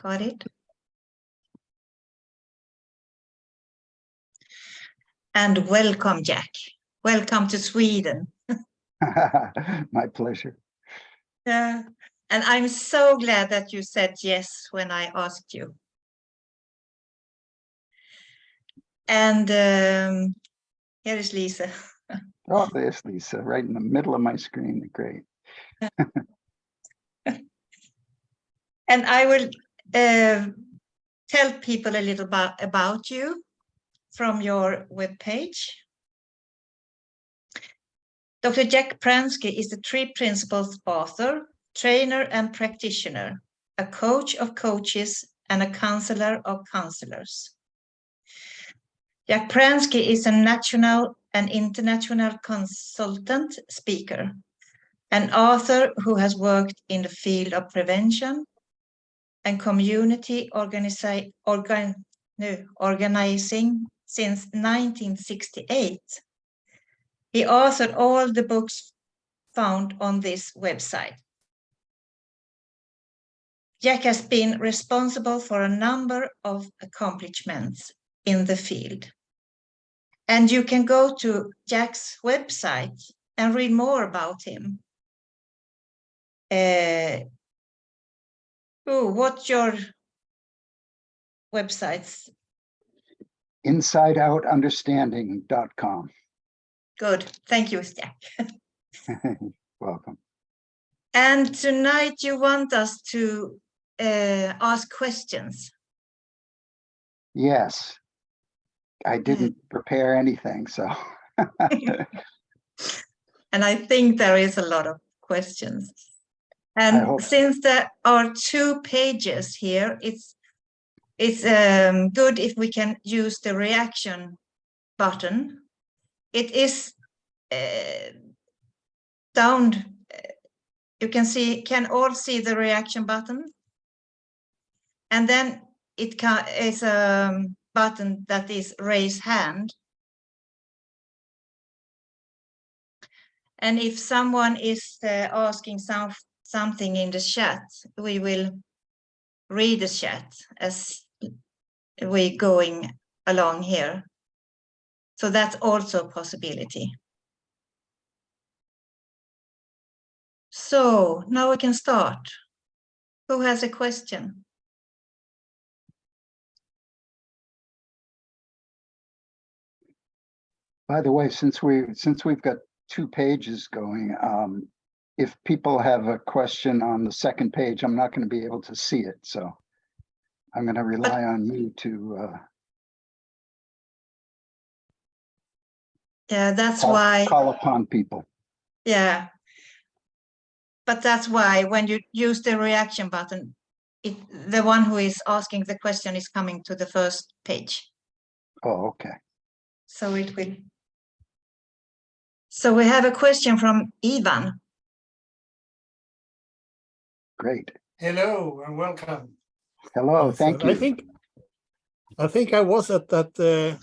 Got it? And welcome, Jack. Welcome to Sweden. My pleasure. Yeah. And I'm so glad that you said yes when I asked you. And here is Lisa. Oh, there's Lisa, right in the middle of my screen. Great. And I will tell people a little about you from your webpage. Dr. Jack Pransky is the 3 Principles author, trainer and practitioner, a coach of coaches and a counselor of counselors. Jack Pransky is a national and international consultant speaker, an author who has worked in the field of prevention and community organizing since 1968. He authored all the books found on this website. Jack has been responsible for a number of accomplishments in the field. And you can go to Jack's website and read more about him. What's your websites? InsideOutUnderstanding.com. Good. Thank you, Jack. Welcome. And tonight you want us to ask questions. Yes. I didn't prepare anything, so. And I think there is a lot of questions. And since there are 2 pages here, it's good if we can use the reaction button. It is down. You can all see the reaction button. And then it is a button that is raise hand. And if someone is asking something in the chat, we will read the chat as we're going along here. So that's also a possibility. So now we can start. Who has a question? By the way, since we've got 2 pages going, if people have a question on the 2nd page, I'm not going to be able to see it. So I'm going to rely on you to yeah, that's why call upon people. Yeah. But that's why when you use the reaction button, the one who is asking the question is coming to the first page. Oh, okay. So it will. So we have a question from Ivan. Great. Hello and welcome. Hello, thank you. I think I was at that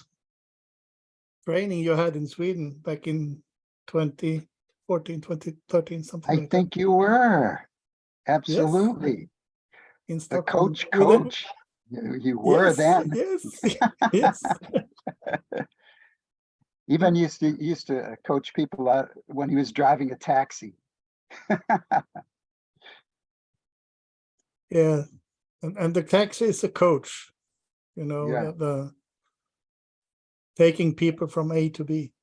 training you had in Sweden back in 2014, 2013, something like that. I think you were. Absolutely. Yes. The coach. You were then. Yes. Even used to coach people out when he was driving a taxi. Yeah, and the taxi is a coach, you know, Yeah. the taking people from A to B,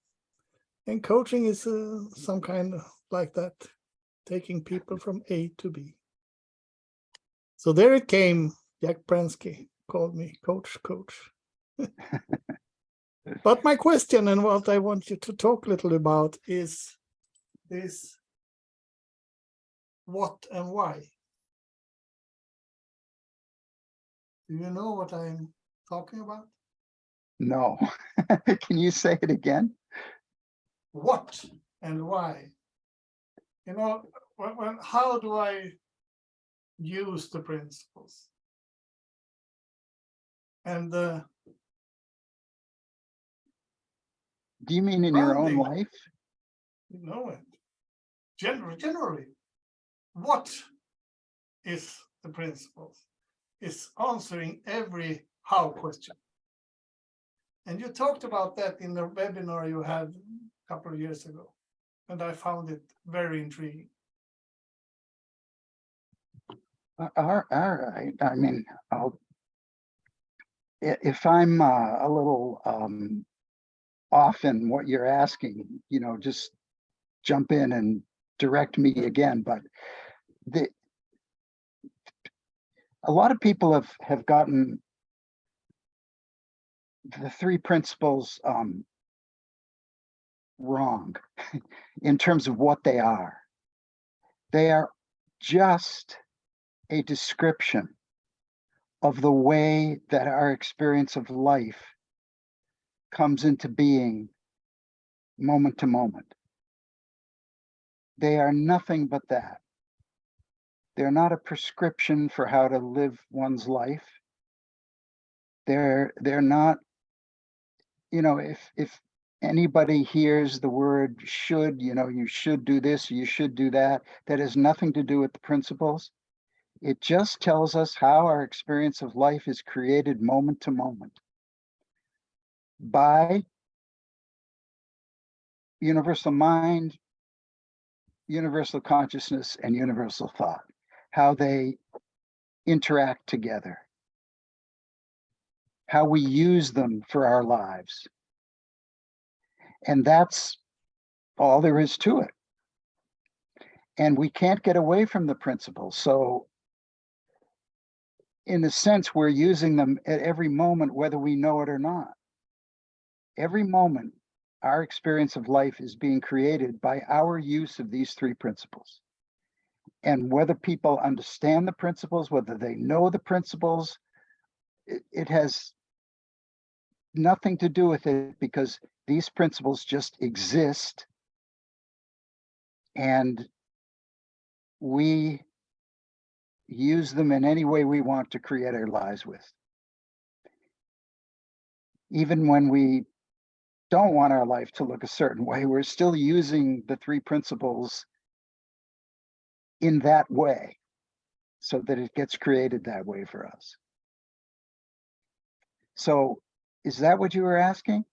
and coaching is some kind of like that, taking people from A to B. So there it came. Jack Pransky called me coach. But my question and what I want you to talk a little about is this: what and why? Do you know what I'm talking about? No. Can you say it again? What and why? You know, how do I use the principles? And Do you mean in your own life? You know it. Generally, what is the principles? is answering every how question. And you talked about that in the webinar you had a couple of years ago, and I found it very intriguing. All right. I mean, if I'm a little off in what you're asking, you know, just jump in and direct me again. But a lot of people have gotten the three principles wrong in terms of what they are. They are just a description of the way that our experience of life comes into being moment to moment. They are nothing but that. They're not a prescription for how to live one's life. They're not, you know, if anybody hears the word should, you know, you should do this, you should do that, that has nothing to do with the principles. It just tells us how our experience of life is created moment to moment by universal mind, universal consciousness, and universal thought, how they interact together, how we use them for our lives. And that's all there is to it. And we can't get away from the principles. So in a sense, we're using them at every moment, whether we know it or not. Every moment, our experience of life is being created by our use of these three principles. And whether people understand the principles, whether they know the principles, it has nothing to do with it, because these principles just exist and we use them in any way we want to create our lives with. Even when we don't want our life to look a certain way, we're still using the three principles in that way so that it gets created that way for us. So is that what you were asking?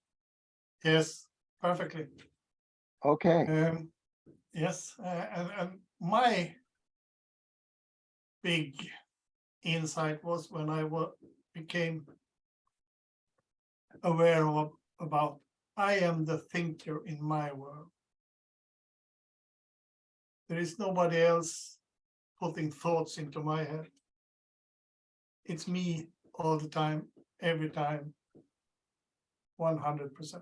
Yes, perfectly. Okay. Yes, and my big insight was when I became aware about I am the thinker in my world. There is nobody else putting thoughts into my head. It's me all the time, every time, 100%.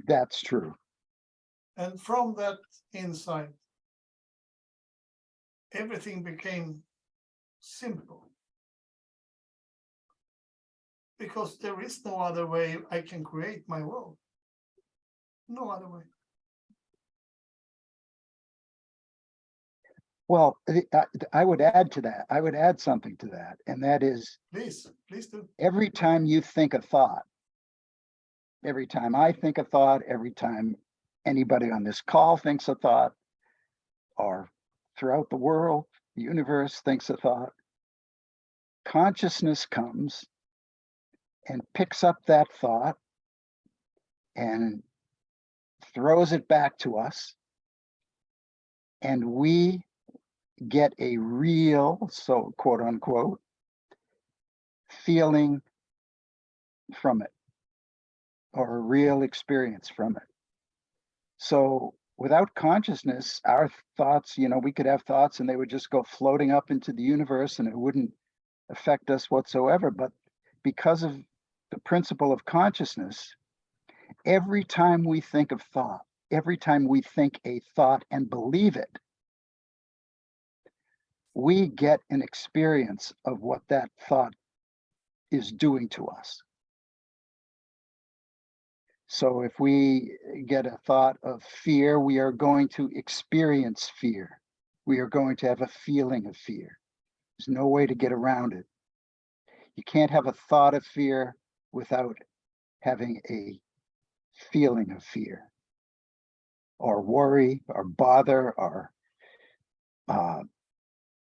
That's true. And from that insight, everything became simple. Because there is no other way I can create my world. No other way. Well, I would add to that. I would add something to that. And that is, Please do. every time you think a thought, every time I think a thought, every time anybody on this call thinks a thought, or throughout the world, the universe thinks a thought, consciousness comes and picks up that thought and throws it back to us. And we get a real, so quote unquote, feeling from it, or a real experience from it. So without consciousness, our thoughts, you know, we could have thoughts and they would just go floating up into the universe and it wouldn't affect us whatsoever. But because of the principle of consciousness, every time we think of thought, every time we think a thought and believe it, we get an experience of what that thought is doing to us. So if we get a thought of fear, we are going to experience fear. We are going to have a feeling of fear. There's no way to get around it. You can't have a thought of fear without having a feeling of fear, or worry, or bother, or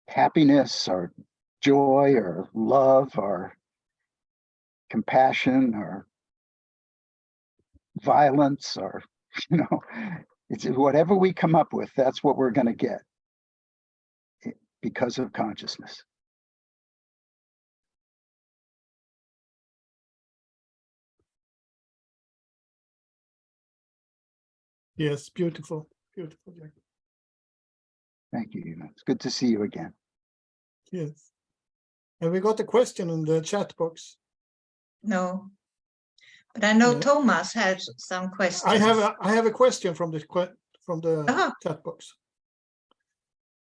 happiness, or joy or love or compassion or violence or, it's whatever we come up with, that's what we're going to get because of consciousness. Yes, beautiful, beautiful, Jack. Thank you. It's good to see you again. Yes. And we got a question in the chat box. No. But I know Yeah. Thomas had some questions. I have a question from the chat box.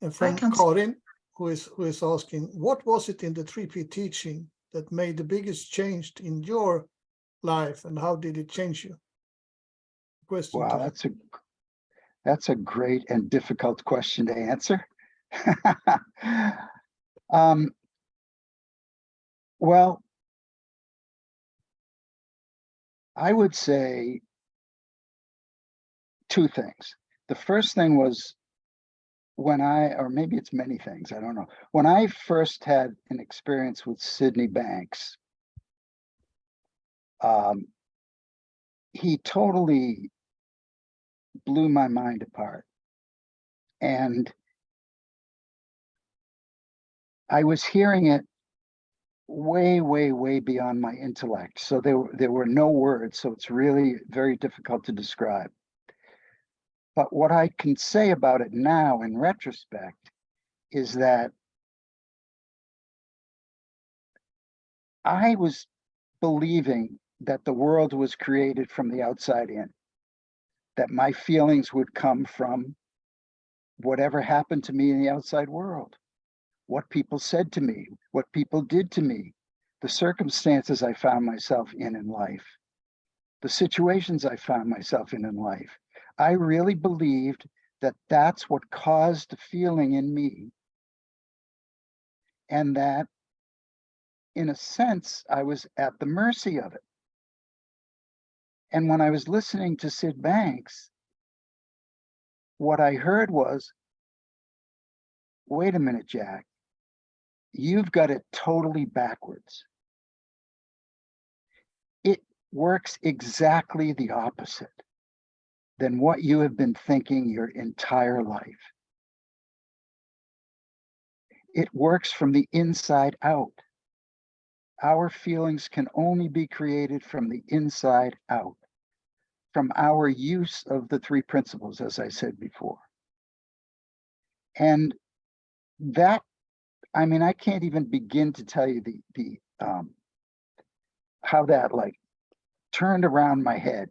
And from Karin, who is asking, what was it in the 3P teaching that made the biggest change in your life, and how did it change you? Question. Wow, that's a great and difficult question to answer. Well, I would say two things. The first thing was or maybe it's many things, I don't know. When I first had an experience with Sydney Banks, he totally blew my mind apart. And I was hearing it way, way, way beyond my intellect. So there were no words. So it's really very difficult to describe. But what I can say about it now in retrospect is that I was believing that the world was created from the outside in, that my feelings would come from whatever happened to me in the outside world, what people said to me, what people did to me, the circumstances I found myself in life, the situations I found myself in life. I really believed that that's what caused the feeling in me, and that in a sense, I was at the mercy of it. And when I was listening to Sid Banks, what I heard was, wait a minute, Jack, you've got it totally backwards. It works exactly the opposite than what you have been thinking your entire life. It works from the inside out. Our feelings can only be created from the inside out, from our use of the three principles, as I said before. And that, I mean, I can't even begin to tell you how that like turned around my head.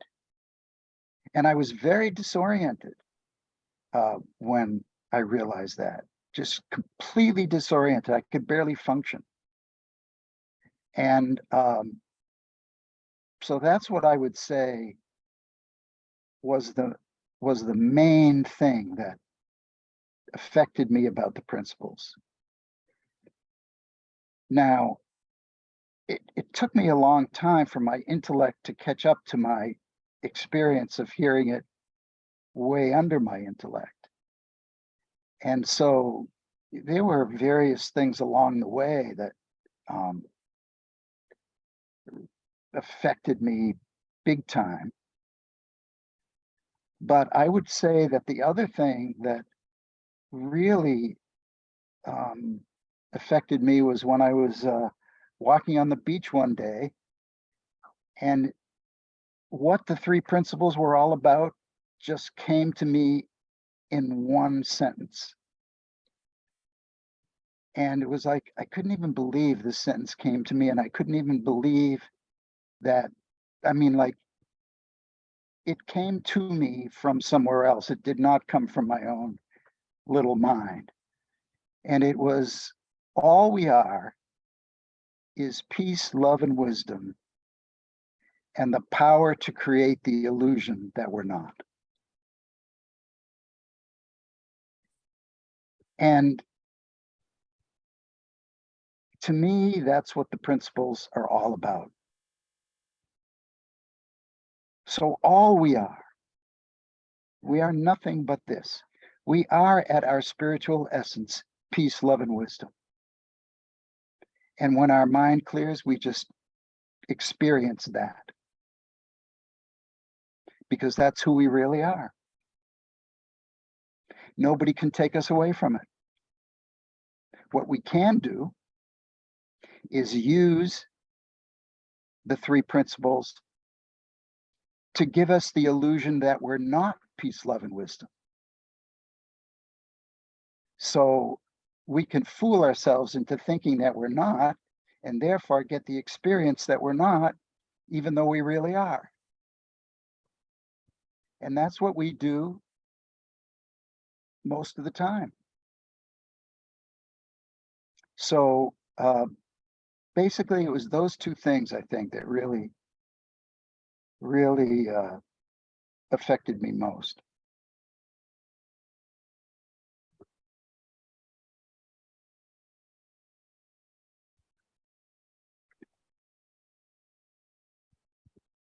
And I was very disoriented when I realized that, just completely disoriented. I could barely function. And so that's what I would say was the main thing that affected me about the principles. Now, it took me a long time for my intellect to catch up to my experience of hearing it way under my intellect. And so there were various things along the way that affected me big time. But I would say that the other thing that really affected me was when I was walking on the beach one day, and what the three principles were all about just came to me in one sentence. And it was like, I couldn't even believe this sentence came to me, and I couldn't even believe that, I mean, like, it came to me from somewhere else. It did not come from my own little mind. And it was, all we are is peace, love, and wisdom, and the power to create the illusion that we're not. And to me, that's what the principles are all about. So all we are nothing but this. We are at our spiritual essence, peace, love, and wisdom. And when our mind clears, we just experience that. Because that's who we really are. Nobody can take us away from it. What we can do is use the three principles to give us the illusion that we're not peace, love, and wisdom. So we can fool ourselves into thinking that we're not, and therefore get the experience that we're not, even though we really are. And that's what we do most of the time. So basically, it was those two things, I think, that really affected me most.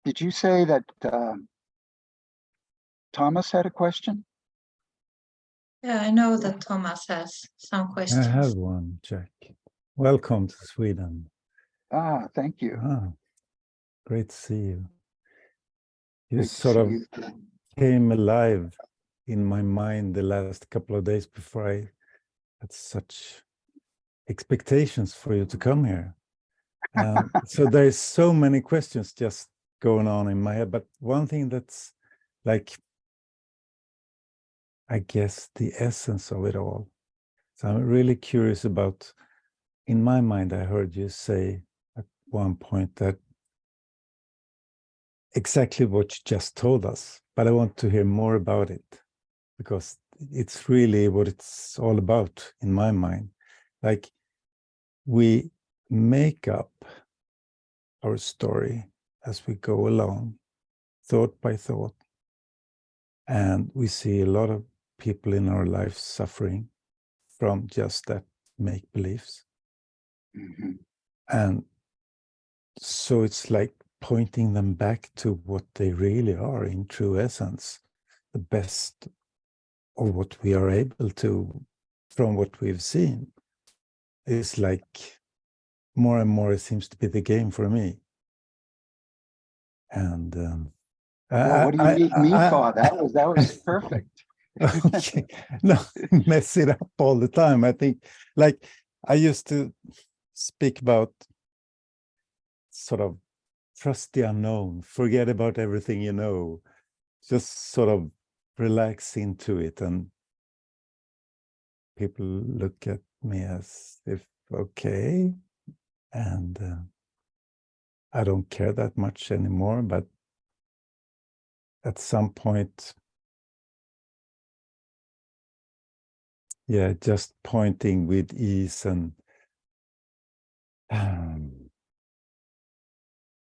Did you say that Thomas had a question? Yeah, I know that Thomas has some I questions. have one, Jack. Welcome to Sweden. Ah, thank you. Ah, great to see you. You Great to sort see of you too. came alive in my mind the last couple of days before I had such expectations for you to come here. So there's so many questions just going on in my head, but one thing that's like, I guess, the essence of it all. So I'm really curious about, in my mind, I heard you say at one point that exactly what you just told us, but I want to hear more about it because it's really what it's all about in my mind. Like, we make up our story as we go along, thought by thought, and we see a lot of people in our lives suffering from just that make beliefs. Mhm. And so it's like pointing them back to what they really are in true essence, the best of what we are able to, from what we've seen, is like more and more it seems to be the game for me. And Well, what do you need me for? That was perfect. Okay, no, mess it up all the time. I think, like, I used to speak about sort of trust the unknown, forget about everything you know, just sort of relax into it. And people look at me as if, okay, and I don't care that much anymore, but at some point, yeah, just pointing with ease and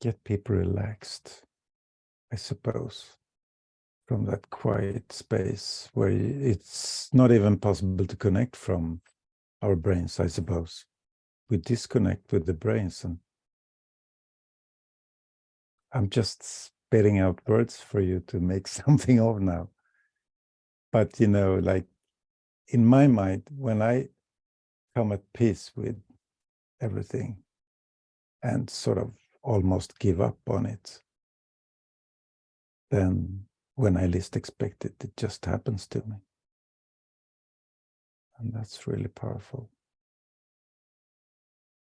get people relaxed, I suppose, from that quiet space where it's not even possible to connect from our brains, I suppose. We disconnect with the brains, and I'm just spitting out words for you to make something of now. But, you know, like, in my mind, when I come at peace with everything and sort of almost give up on it, then when I least expect it, it just happens to me. And that's really powerful.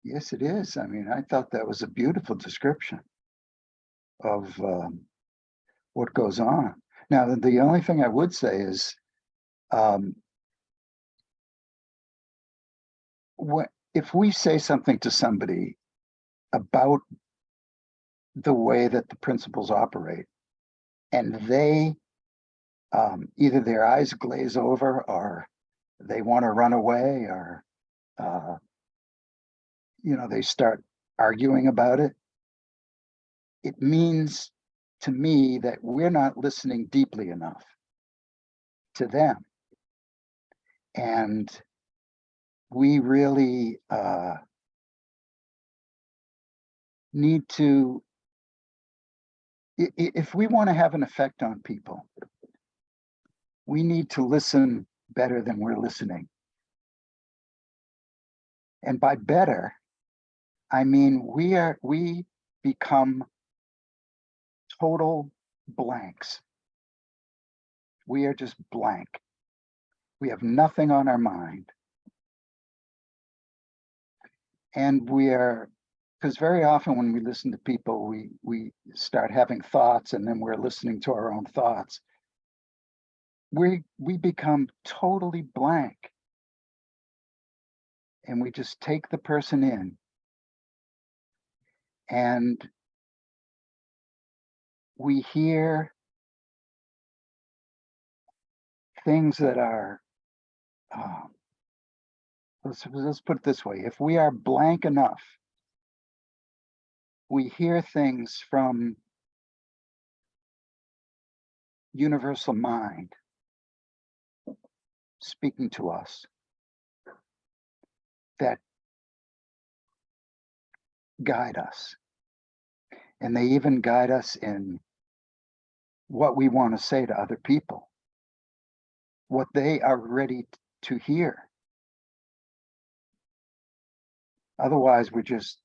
Yes, it is. I mean, I thought that was a beautiful description of what goes on. Now, the only thing I would say is, if we say something to somebody about the way that the principles operate, and they either their eyes glaze over, or they want to run away, or they start arguing about it, it means to me that we're not listening deeply enough to them. And we really need to, if we want to have an effect on people, we need to listen better than we're listening. And by better, I mean, we become total blanks. We are just blank. We have nothing on our mind. And we are, because very often when we listen to people, we start having thoughts, and then we're listening to our own thoughts. We become totally blank. And we just take the person in. And we hear things that are, let's put it this way. If we are blank enough, we hear things from universal mind speaking to us that guide us. And they even guide us in what we want to say to other people, what they are ready to hear. Otherwise, we're just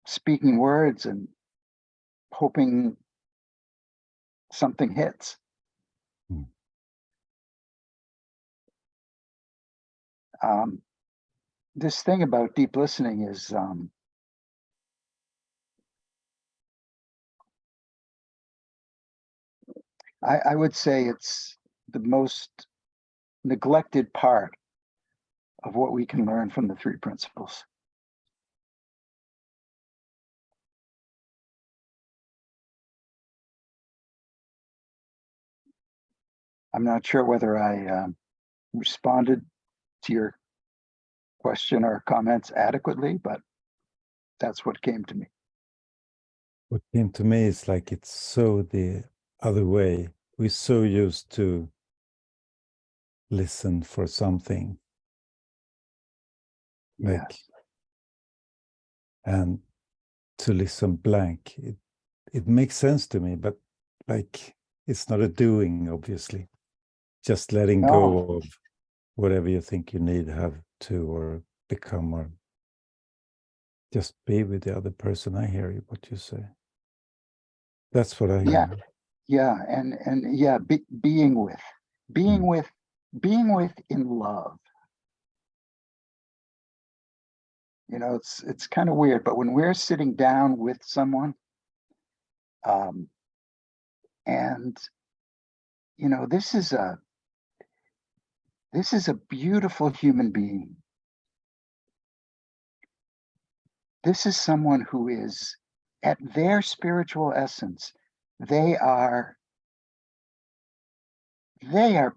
speaking words and hoping something hits. This thing about deep listening is I would say it's the most neglected part of what we can learn from the three principles. I'm not sure whether I responded to your question or comments adequately, but that's what came to me. What came to me is like it's so the other way. We're so used to listen for something. Like, Yes. and to listen blank. It makes sense to me, but like it's not a doing, obviously. Just letting No. go of whatever you think you need, have to, or become, or just be with the other person. I hear you, what you say. That's what I hear. Yeah, and yeah, being with in love. You know, it's kind of weird, but when we're sitting down with someone, and you know, this is a beautiful human being. This is someone who is at their spiritual essence. They are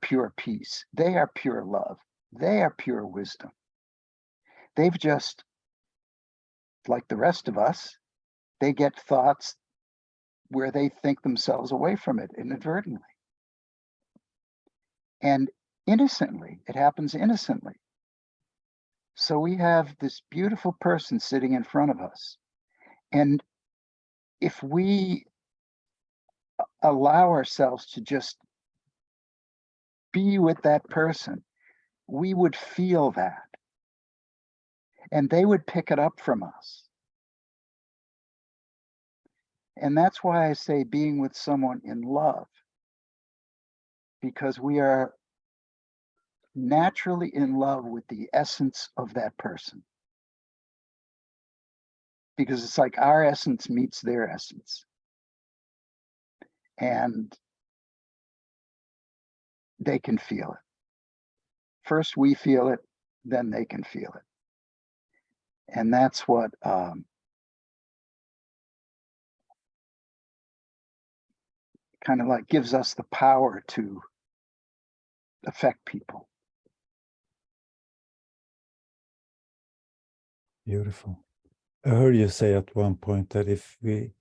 pure peace. They are pure love. They are pure wisdom. They've just, like the rest of us, they get thoughts where they think themselves away from it inadvertently. And innocently, it happens innocently. So we have this beautiful person sitting in front of us. And if we allow ourselves to just be with that person, we would feel that. And they would pick it up from us. And that's why I say being with someone in love, because we are naturally in love with the essence of that person. Because it's like our essence meets their essence. And they can feel it. First we feel it, then they can feel it. And that's what kind of like gives us the power to affect people. Beautiful. I heard you say at one point that if we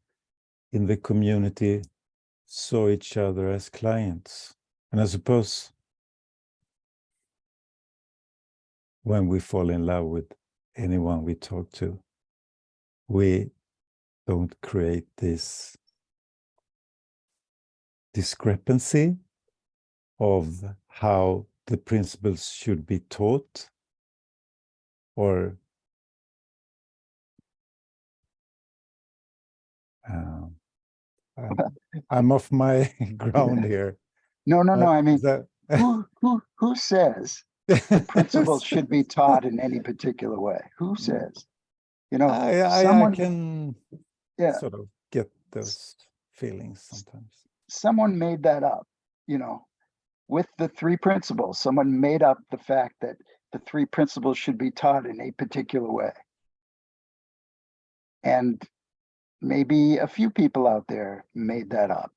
in the community saw each other as clients, and I suppose when we fall in love with anyone we talk to, we don't create this discrepancy of how the principles should be taught, or I'm off my ground here. No, I mean, That, who says the principles should be taught in any particular way? Who says? You know, I someone, can yeah, sort of get those feelings sometimes. someone made that up, you know, with the three principles. Someone made up the fact that the three principles should be taught in a particular way. And maybe a few people out there made that up,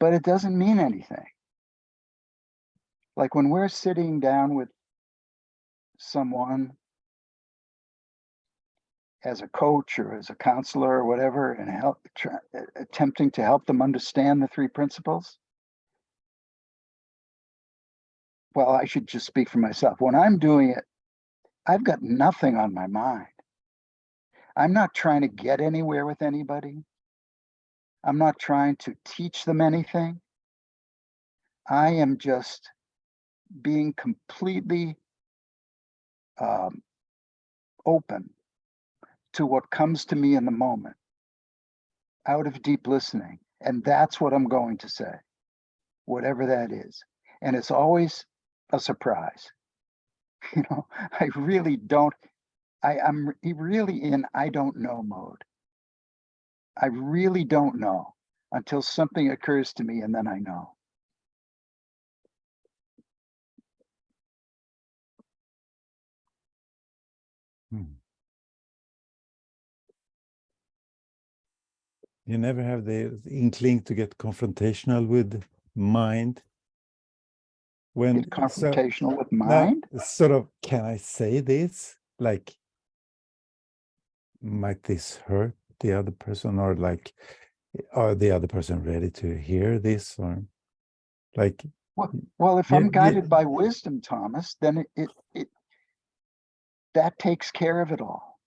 but it doesn't mean anything. Like when we're sitting down with someone as a coach or as a counselor or whatever, and attempting to help them understand the three principles. Well, I should just speak for myself. When I'm doing it, I've got nothing on my mind. I'm not trying to get anywhere with anybody. I'm not trying to teach them anything. I am just being completely open to what comes to me in the moment, out of deep listening. And that's what I'm going to say, whatever that is. And it's always a surprise. You know, I really don't, I'm really in I don't know mode. I really don't know until something occurs to me, and then I know. You never have the inkling to get confrontational with mind? When Get confrontational with mind? Now, sort of, can I say this? Like, might this hurt the other person? Or like, are the other person ready to hear this? Or like, well, if I'm guided by wisdom, Thomas, then it that takes care of it all.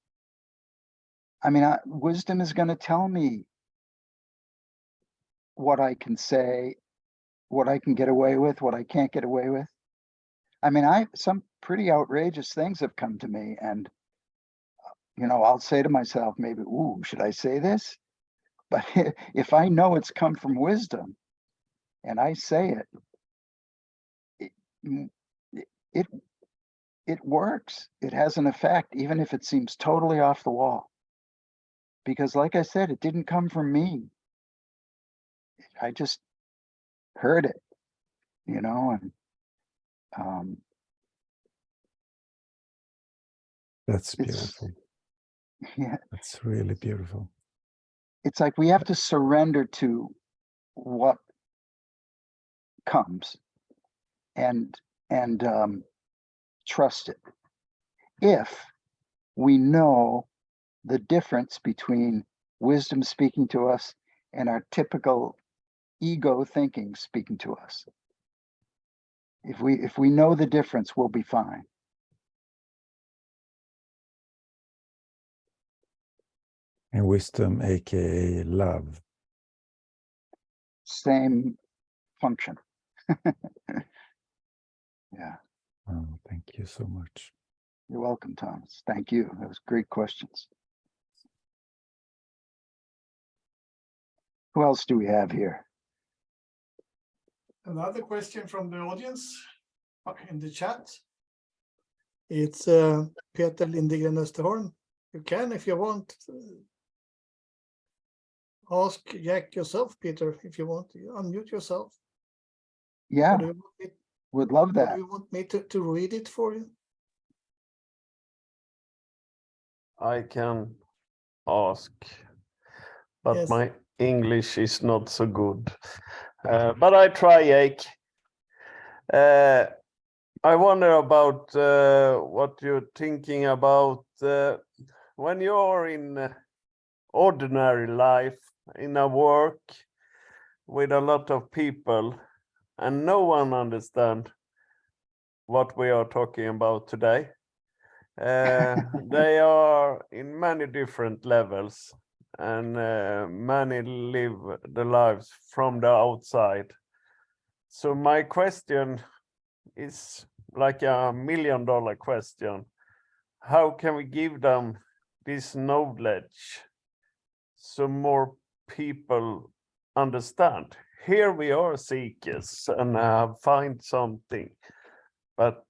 I mean, wisdom is going to tell me what I can say, what I can get away with, what I can't get away with. I mean, some pretty outrageous things have come to me, and you know, I'll say to myself, maybe, ooh, should I say this? But if I know it's come from wisdom and I say it works. It has an effect, even if it seems totally off the wall. Because like I said, it didn't come from me. I just heard it, you know, and that's beautiful. Yeah, that's really beautiful. It's like we have to surrender to what comes and trust it. If we know the difference between wisdom speaking to us and our typical ego thinking speaking to us. If we know the difference, we'll be fine. And wisdom, aka love. Same function. Yeah. Oh, thank you so much. You're welcome, Thomas. Thank you. That was great questions. Who else do we have here? Another question from the audience in the chat. It's Peter Lindegren Österholm. You can, if you want, ask Jack yourself, Peter, if you want. Unmute yourself. Yeah, would love that. Do you want me to read it for you? I can ask, but Yes. my English is not so good. But I try, Jake. I wonder about what you're thinking about when you're in ordinary life, in a work with a lot of people, and no one understands what we are talking about today. They are in many different levels, and many live the lives from the outside. So my question is like $1 million question. How can we give them this knowledge so more people understand. Here we are seekers and find something, but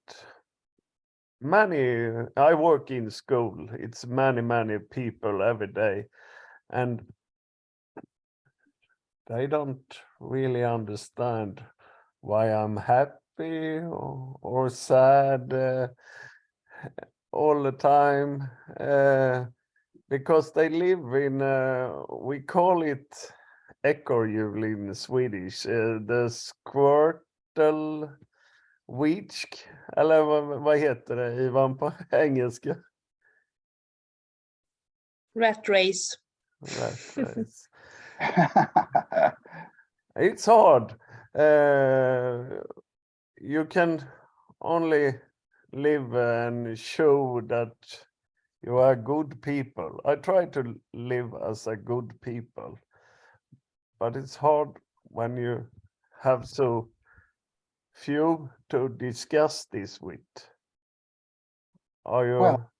I work in school. It's many people every day, and they don't really understand why I'm happy or sad all the time, because they live in, we call it ekorrhjul in Swedish, the squirtle witch, eller vad heter det, Ivan, på engelska? Rat race. Rat race. It's hard. You can only live and show that you are good people. I try to live as a good people, but it's hard when you have so few to discuss this with. Are you? Well-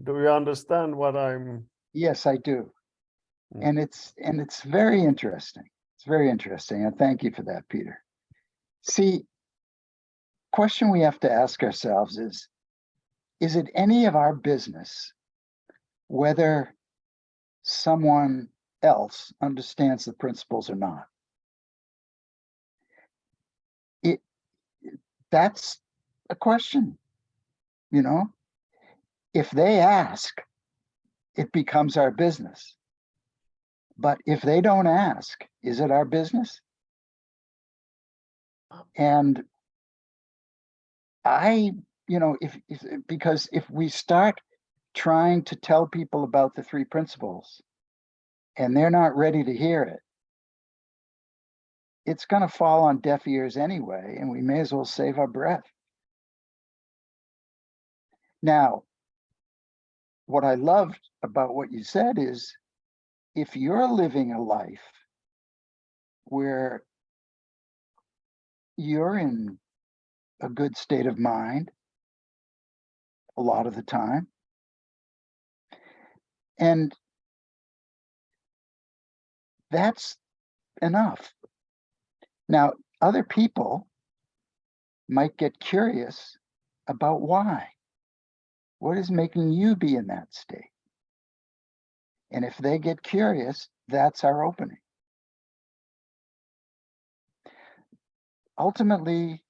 Do you understand what I'm? Yes, I do. Mm. And it's very interesting. It's very interesting. And thank you for that, Peter. See, question we have to ask ourselves is it any of our business whether someone else understands the principles or not? That's a question, you know? If they ask, it becomes our business. But if they don't ask, is it our business? And because if we start trying to tell people about the three principles and they're not ready to hear it, it's going to fall on deaf ears anyway, and we may as well save our breath. Now, what I loved about what you said is, if you're living a life where you're in a good state of mind a lot of the time, and that's enough. Now, other people might get curious about why. What is making you be in that state? And if they get curious, that's our opening. Ultimately,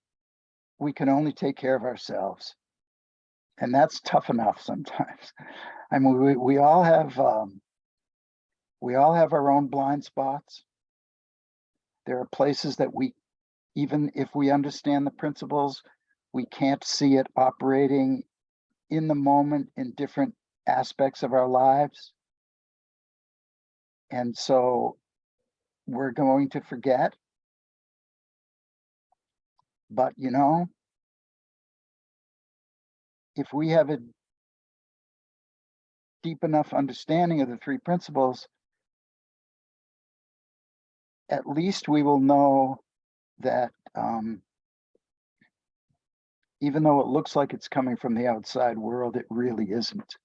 we can only take care of ourselves. And that's tough enough sometimes. I mean, we all have our own blind spots. There are places that even if we understand the principles, we can't see it operating in the moment in different aspects of our lives. And so we're going to forget. But, if we have a deep enough understanding of the three principles, at least we will know that even though it looks like it's coming from the outside world, it really isn't.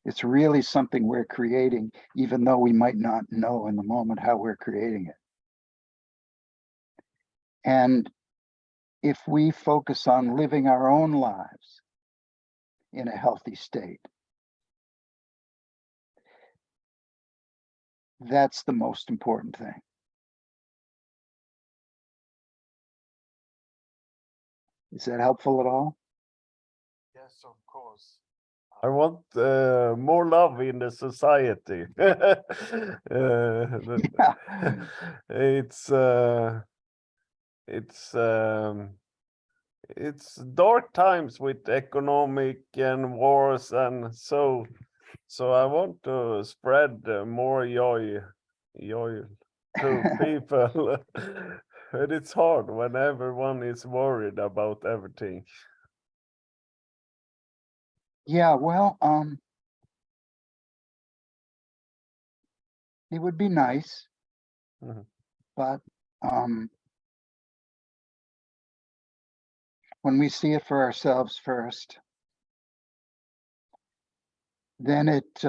It's really something we're creating, even though we might not know in the moment how we're creating it. And if we focus on living our own lives in a healthy state, that's the most important thing. Is that helpful at all? Yes, of course. I want more love in the society. It's dark times with economic and wars, and so I want to spread more joy to people. And it's hard when everyone is worried about everything. Yeah, well, it would be nice, but when we see it for ourselves first, then it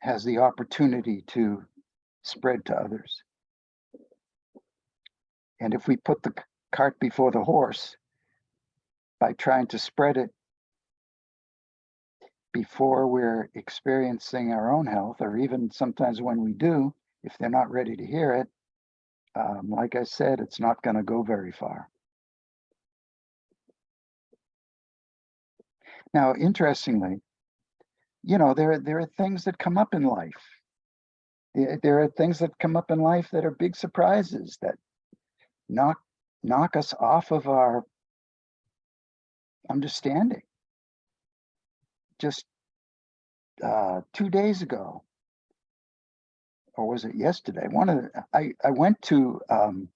has the opportunity to spread to others. And if we put the cart before the horse by trying to spread it before we're experiencing our own health, or even sometimes when we do, if they're not ready to hear it, like I said, it's not going to go very far. Now, interestingly, you know, there are things that come up in life. There are things that come up in life that are big surprises that knock us off of our understanding. Just 2 days ago, or was it yesterday? I went to the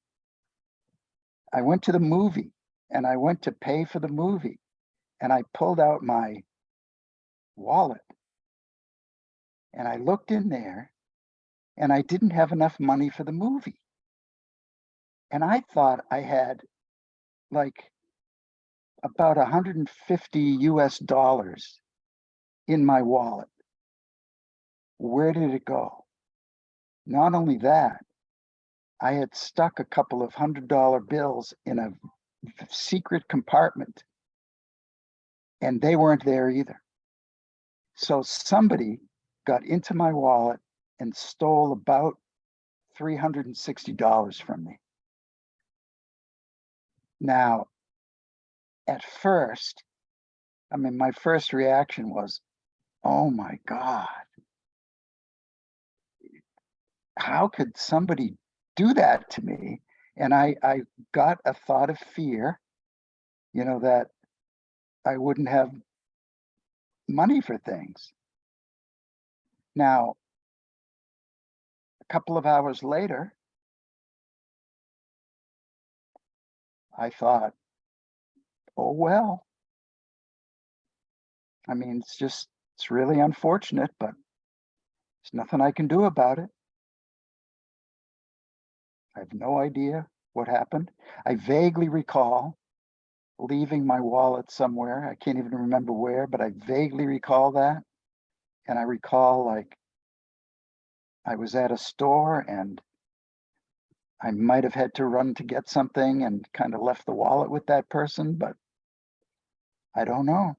movie, and I went to pay for the movie, and I pulled out my wallet, and I looked in there, and I didn't have enough money for the movie. And I thought I had like about $150 in my wallet. Where did it go? Not only that, I had stuck a couple of $100 bills in a secret compartment, and they weren't there either. So somebody got into my wallet and stole about $360 from me. Now, at first, I mean, my first reaction was, oh my God, how could somebody do that to me? And I got a thought of fear, you know, that I wouldn't have money for things. Now, a couple of hours later, I thought, oh, well, I mean, it's really unfortunate, but there's nothing I can do about it. I have no idea what happened. I vaguely recall leaving my wallet somewhere. I can't even remember where, but I vaguely recall that. And I recall, like, I was at a store and I might have had to run to get something and kind of left the wallet with that person, but I don't know.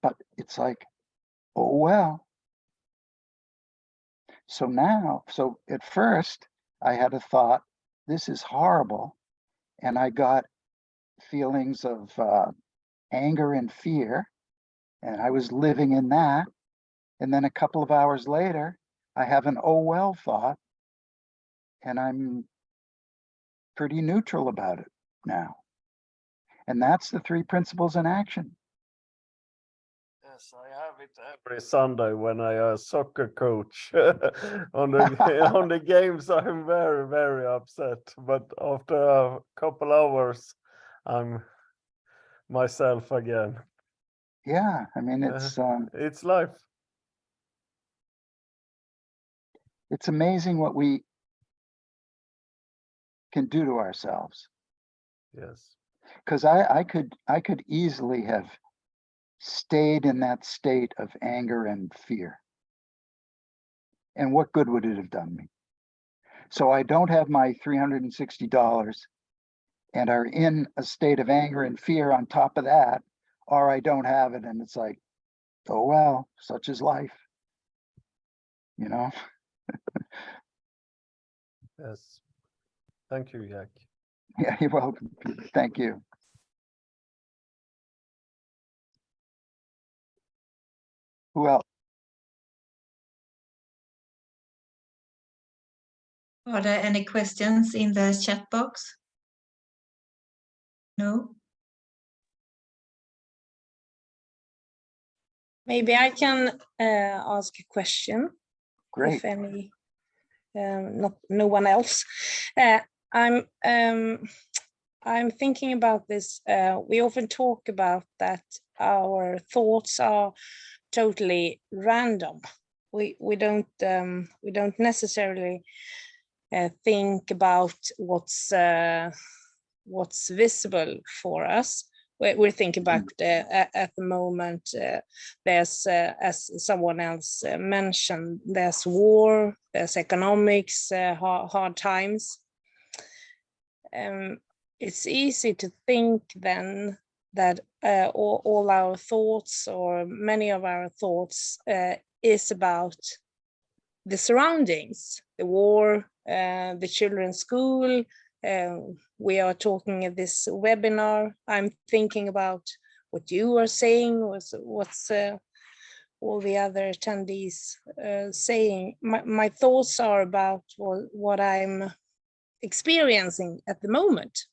But it's like, oh, well. So at first I had a thought, this is horrible. And I got feelings of anger and fear, and I was living in that. And then a couple of hours later, I have an oh well thought, and I'm pretty neutral about it now. And that's the 3 principles in action. Yes, I have it every Sunday when I soccer coach on the games. I'm very, very upset, but after a couple hours, I'm myself again. Yeah, I mean, It's life. It's amazing what we can do to ourselves. Yes. Because I could easily have stayed in that state of anger and fear. And what good would it have done me? So I don't have my $360 and are in a state of anger and fear on top of that, or I don't have it, and it's like, oh well, such is life, you know. Yes. Thank you, Jack. Yeah, you're welcome. Thank you. Who else? Are there any questions in the chat box? No? Maybe I can ask a question. Great. If any, no one else. I'm thinking about this. We often talk about that our thoughts are totally random. We don't necessarily think about what's visible for us, we're thinking about at the moment. There's, as someone else mentioned, there's war, there's economics, hard times. It's easy to think then that all our thoughts, or many of our thoughts, is about the surroundings, the war, the children's school. We are talking at this webinar. I'm thinking about what you are saying, what's all the other attendees saying. My thoughts are about what I'm experiencing at the moment.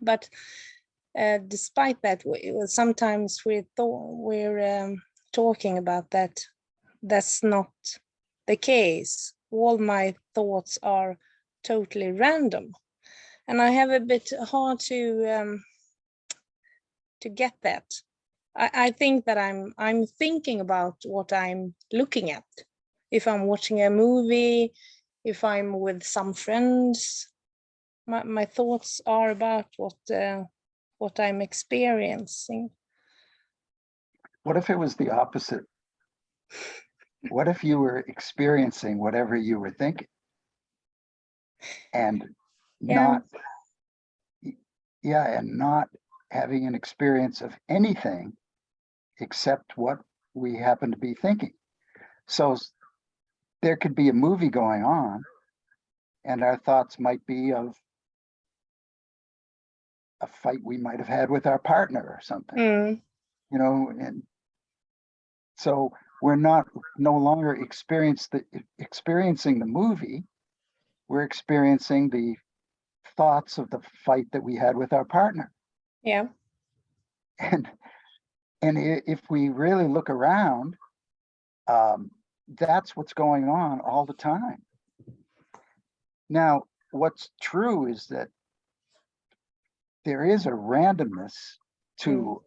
But despite that, sometimes we're talking about that. That's not the case. All my thoughts are totally random, and I have a bit hard to get that. I think that I'm thinking about what I'm looking at. If I'm watching a movie, if I'm with some friends, my thoughts are about what I'm experiencing. What if it was the opposite? What if you were experiencing whatever you were thinking? And not having an experience of anything except what we happen to be thinking. So there could be a movie going on, and our thoughts might be of a fight we might have had with our partner or something, you know, and so we're no longer experiencing the movie. We're experiencing the thoughts of the fight that we had with our partner. Yeah. And if we really look around, that's what's going on all the time. Now, what's true is that there is a randomness to,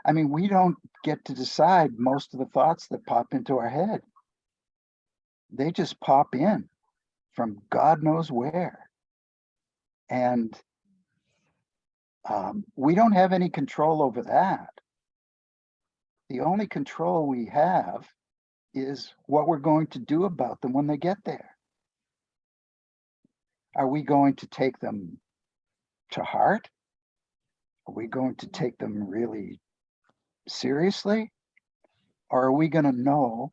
I mean, we don't get to decide most of the thoughts that pop into our head. They just pop in from God knows where. And we don't have any control over that. The only control we have is what we're going to do about them when they get there. Are we going to take them to heart? Are we going to take them really seriously? Or are we going to know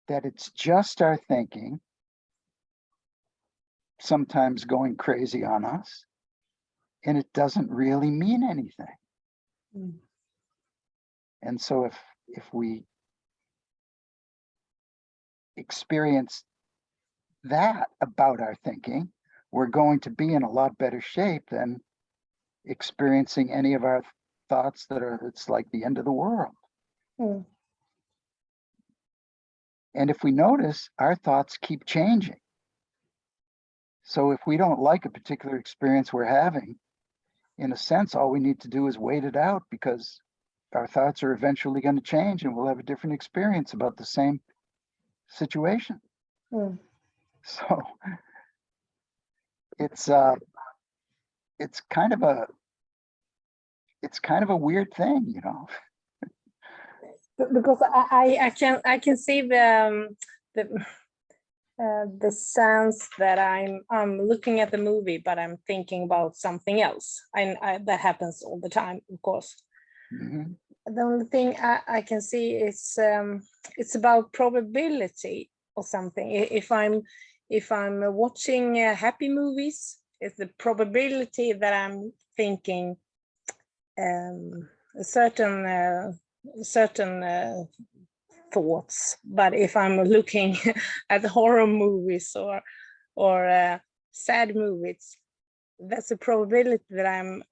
that it's just our thinking, sometimes going crazy on us, and it doesn't really mean anything? And so if we experience that about our thinking, we're going to be in a lot better shape than experiencing any of our thoughts it's like the end of the world. And if we notice, our thoughts keep changing. So if we don't like a particular experience we're having, in a sense, all we need to do is wait it out, because our thoughts are eventually going to change and we'll have a different experience about the same situation. So it's kind of a weird thing, you know. Because I can see the sense that I'm looking at the movie, but I'm thinking about something else. That happens all the time, of course. The only thing I can see is it's about probability or something. If I'm watching happy movies, it's the probability that I'm thinking certain thoughts. But if I'm looking at horror movies or sad movies, that's a probability that I'm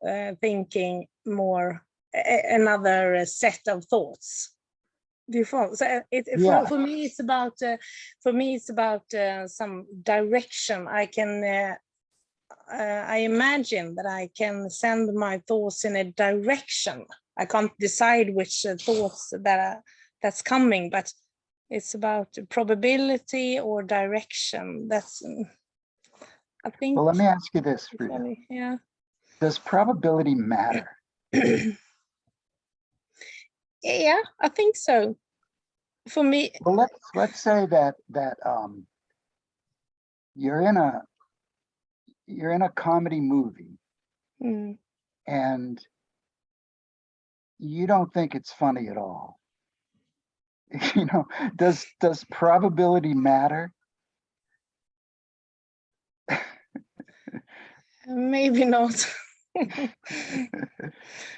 thinking more another set of thoughts. Do you follow? So for me, it's about some direction. I imagine that I can send my thoughts in a direction. I can't decide which thoughts that's coming, but it's about probability or direction. That's, I think. Well, let me ask you this for you. Yeah. Does probability matter? Yeah, I think so. For me, Well, let's say that you're in a comedy movie mm, and you don't think it's funny at all. You know, does probability matter? maybe not.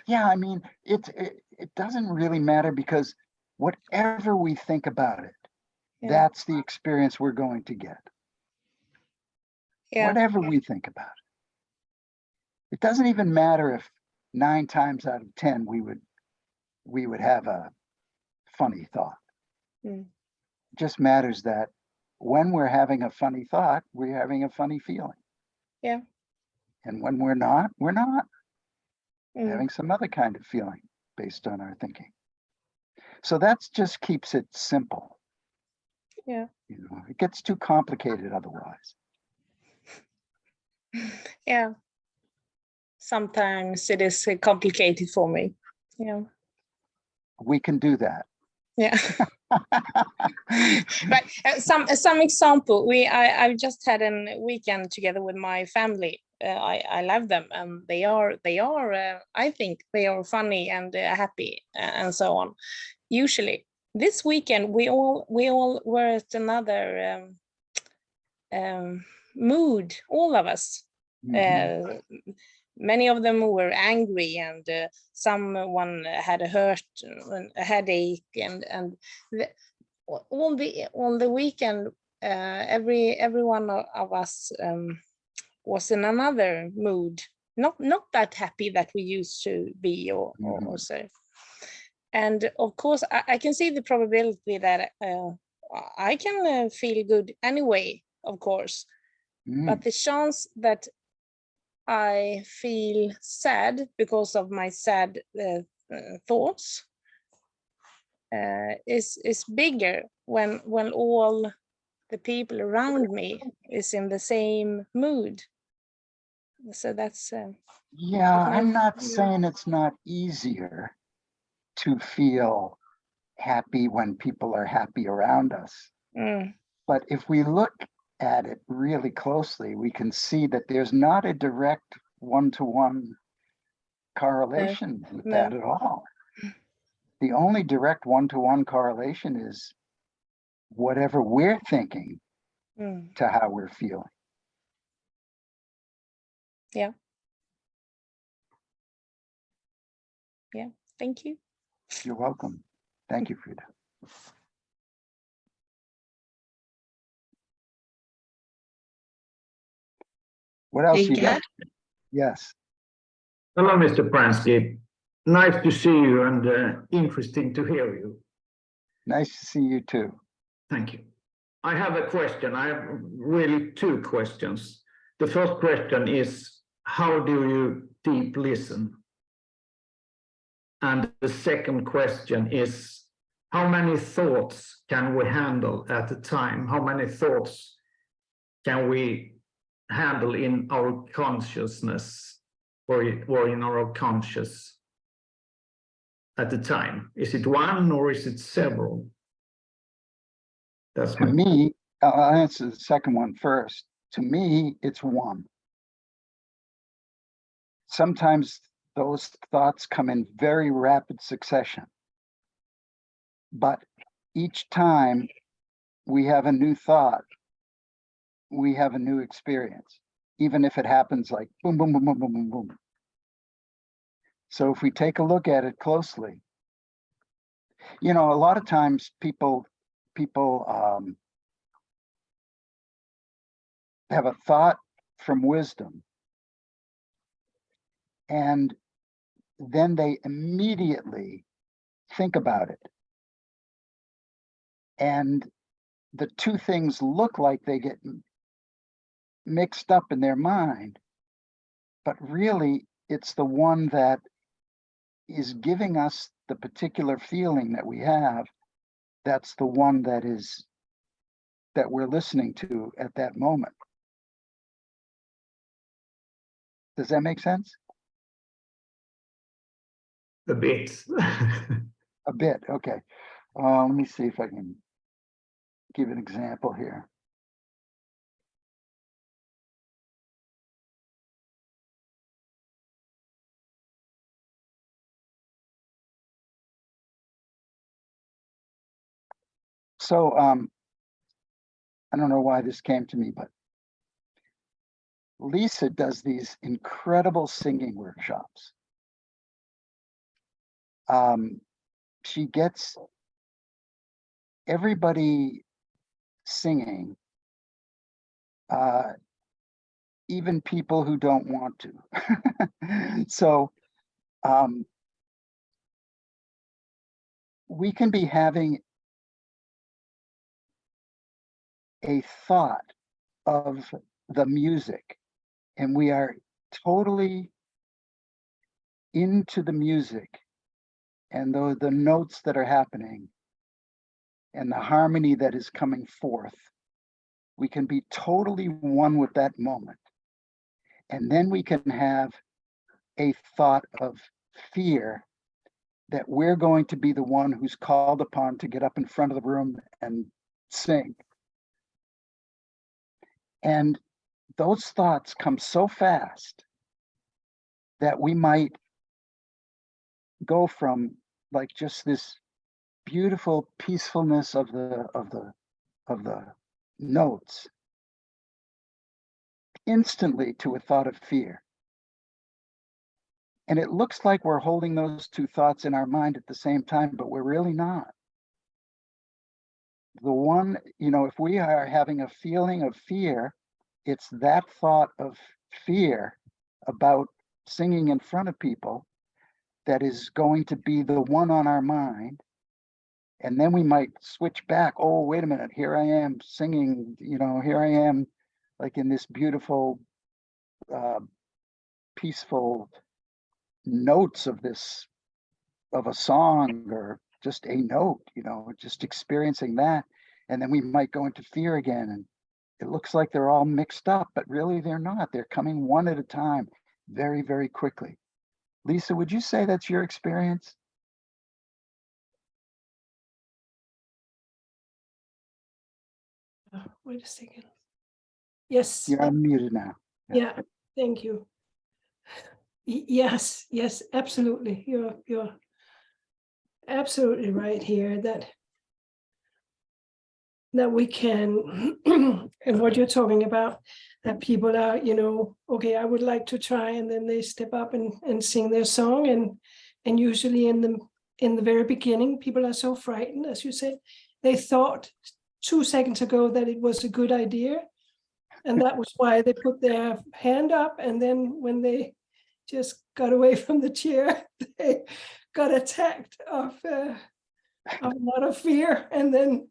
Yeah, I mean, it doesn't really matter because whatever we think about it, Yeah. that's the experience we're going to get. Yeah, Whatever we think about it. It doesn't even matter if 9 times out of 10 we would have a funny thought. mm, It just matters that when we're having a funny thought, we're having a funny feeling. yeah, And when we're not mm, having some other kind of feeling based on our thinking. So that's just keeps it simple. yeah, You know, it gets too complicated otherwise. yeah. Sometimes it is complicated for me. Yeah, We can do that. yeah. But some example. I've just had a weekend together with my family. I love them, and they are. I think they are funny and happy and so on. Usually, this weekend we all were at another mood. All of us. Mhm. Many of them were angry, and someone had a headache, and all the weekend, every one of us was in another mood, not that happy that we used to be, or so. And of course, I can see the probability that I can feel good anyway, of course, but the chance that I feel sad because of my sad thoughts is bigger when all the people around me is in the same mood. So that's Yeah, my I'm not view. saying it's not easier to feel happy when people are happy around us. Mm, But if we look at it really closely, we can see that there's not a direct one-to-one correlation with no. that at all. The only direct one-to-one correlation is whatever we're thinking Mm, to how we're feeling. yeah. Thank you. You're welcome. Thank you, Frida. What else you got? Yes. Hello, Mr. Pransky. Nice to see you and interesting to hear you. Nice to see you too. Thank you. I have a question. I have really 2 questions. The first question is, how do you deep listen? And the second question is, how many thoughts can we handle at a time? How many thoughts can we handle in our consciousness or in our conscious at the time? Is it one or is it several? That's To me, I'll answer the second one first. To me, it's one. Sometimes those thoughts come in very rapid succession. But each time we have a new thought, we have a new experience, even if it happens like boom, boom, boom, boom, boom, boom, boom. So if we take a look at it closely, you know, a lot of times people have a thought from wisdom, and then they immediately think about it. And the two things look like they get mixed up in their mind, but really it's the one that is giving us the particular feeling that we have. That's the one that we're listening to at that moment. Does that make sense? a bit. A bit, okay. Let me see if I can give an example here. So I don't know why this came to me, but Lisa does these incredible singing workshops. She gets everybody singing, even people who don't want to. So we can be having a thought of the music, and we are totally into the music and the notes that are happening and the harmony that is coming forth. We can be totally one with that moment. And then we can have a thought of fear that we're going to be the one who's called upon to get up in front of the room and sing. And those thoughts come so fast that we might go from like just this beautiful peacefulness of the notes instantly to a thought of fear. And it looks like we're holding those two thoughts in our mind at the same time, but we're really not. The one, if we are having a feeling of fear, it's that thought of fear about singing in front of people that is going to be the one on our mind. And then we might switch back. Oh, wait a minute, here I am singing, here I am like in this beautiful, peaceful notes of a song or just a note, just experiencing that. And then we might go into fear again. And it looks like they're all mixed up, but really they're not. They're coming one at a time, very, very quickly. Lisa, would you say that's your experience? Wait a second. Yes. You're unmuted now. Yeah, thank you. Yes, absolutely. You're absolutely right here that we can, and what you're talking about, that people are, okay, I would like to try, and then they step up and sing their song, and usually in the very beginning, people are so frightened, as you said, they thought 2 seconds ago that it was a good idea, and that was why they put their hand up, and then when they just got away from the chair, they got attacked of a lot of fear, and then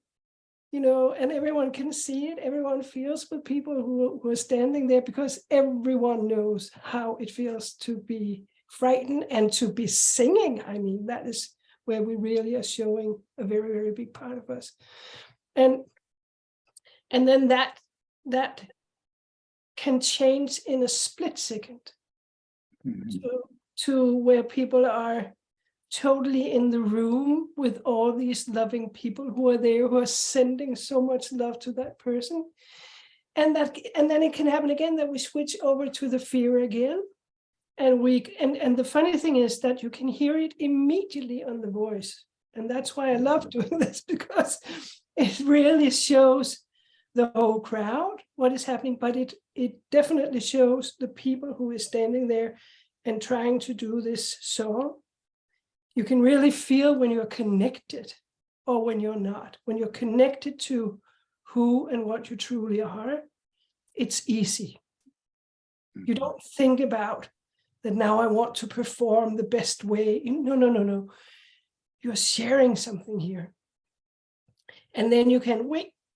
and everyone can see it, everyone feels with people who are standing there, because everyone knows how it feels to be frightened and to be singing. I mean, that is where we really are showing a very, very big part of us. And then that can change in a split second to where people are totally in the room with all these loving people who are there, who are sending so much love to that person. And then it can happen again that we switch over to the fear again. And the funny thing is that you can hear it immediately on the voice. And that's why I love doing this, because it really shows the whole crowd what is happening, but it definitely shows the people who is standing there and trying to do this song. You can really feel when you're connected or when you're not. When you're connected to who and what you truly are, it's easy. You don't think about that now I want to perform the best way. No. You're sharing something here. And then you can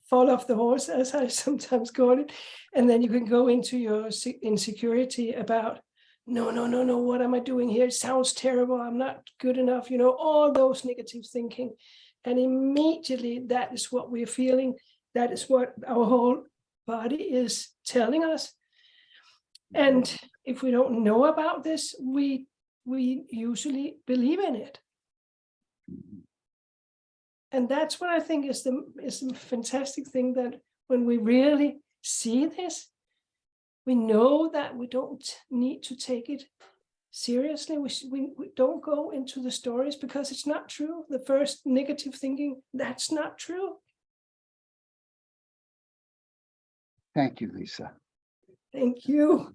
fall off the horse, as I sometimes call it. And then you can go into your insecurity about, no, what am I doing here? It sounds terrible. I'm not good enough. All those negative thinking. And immediately that is what we're feeling. That is what our whole body is telling us. And if we don't know about this, we we usually believe in it. And that's what I think is the fantastic thing, that when we really see this, we know that we don't need to take it seriously. We don't go into the stories because it's not true. The first negative thinking, that's not true. Thank you, Lisa. Thank you.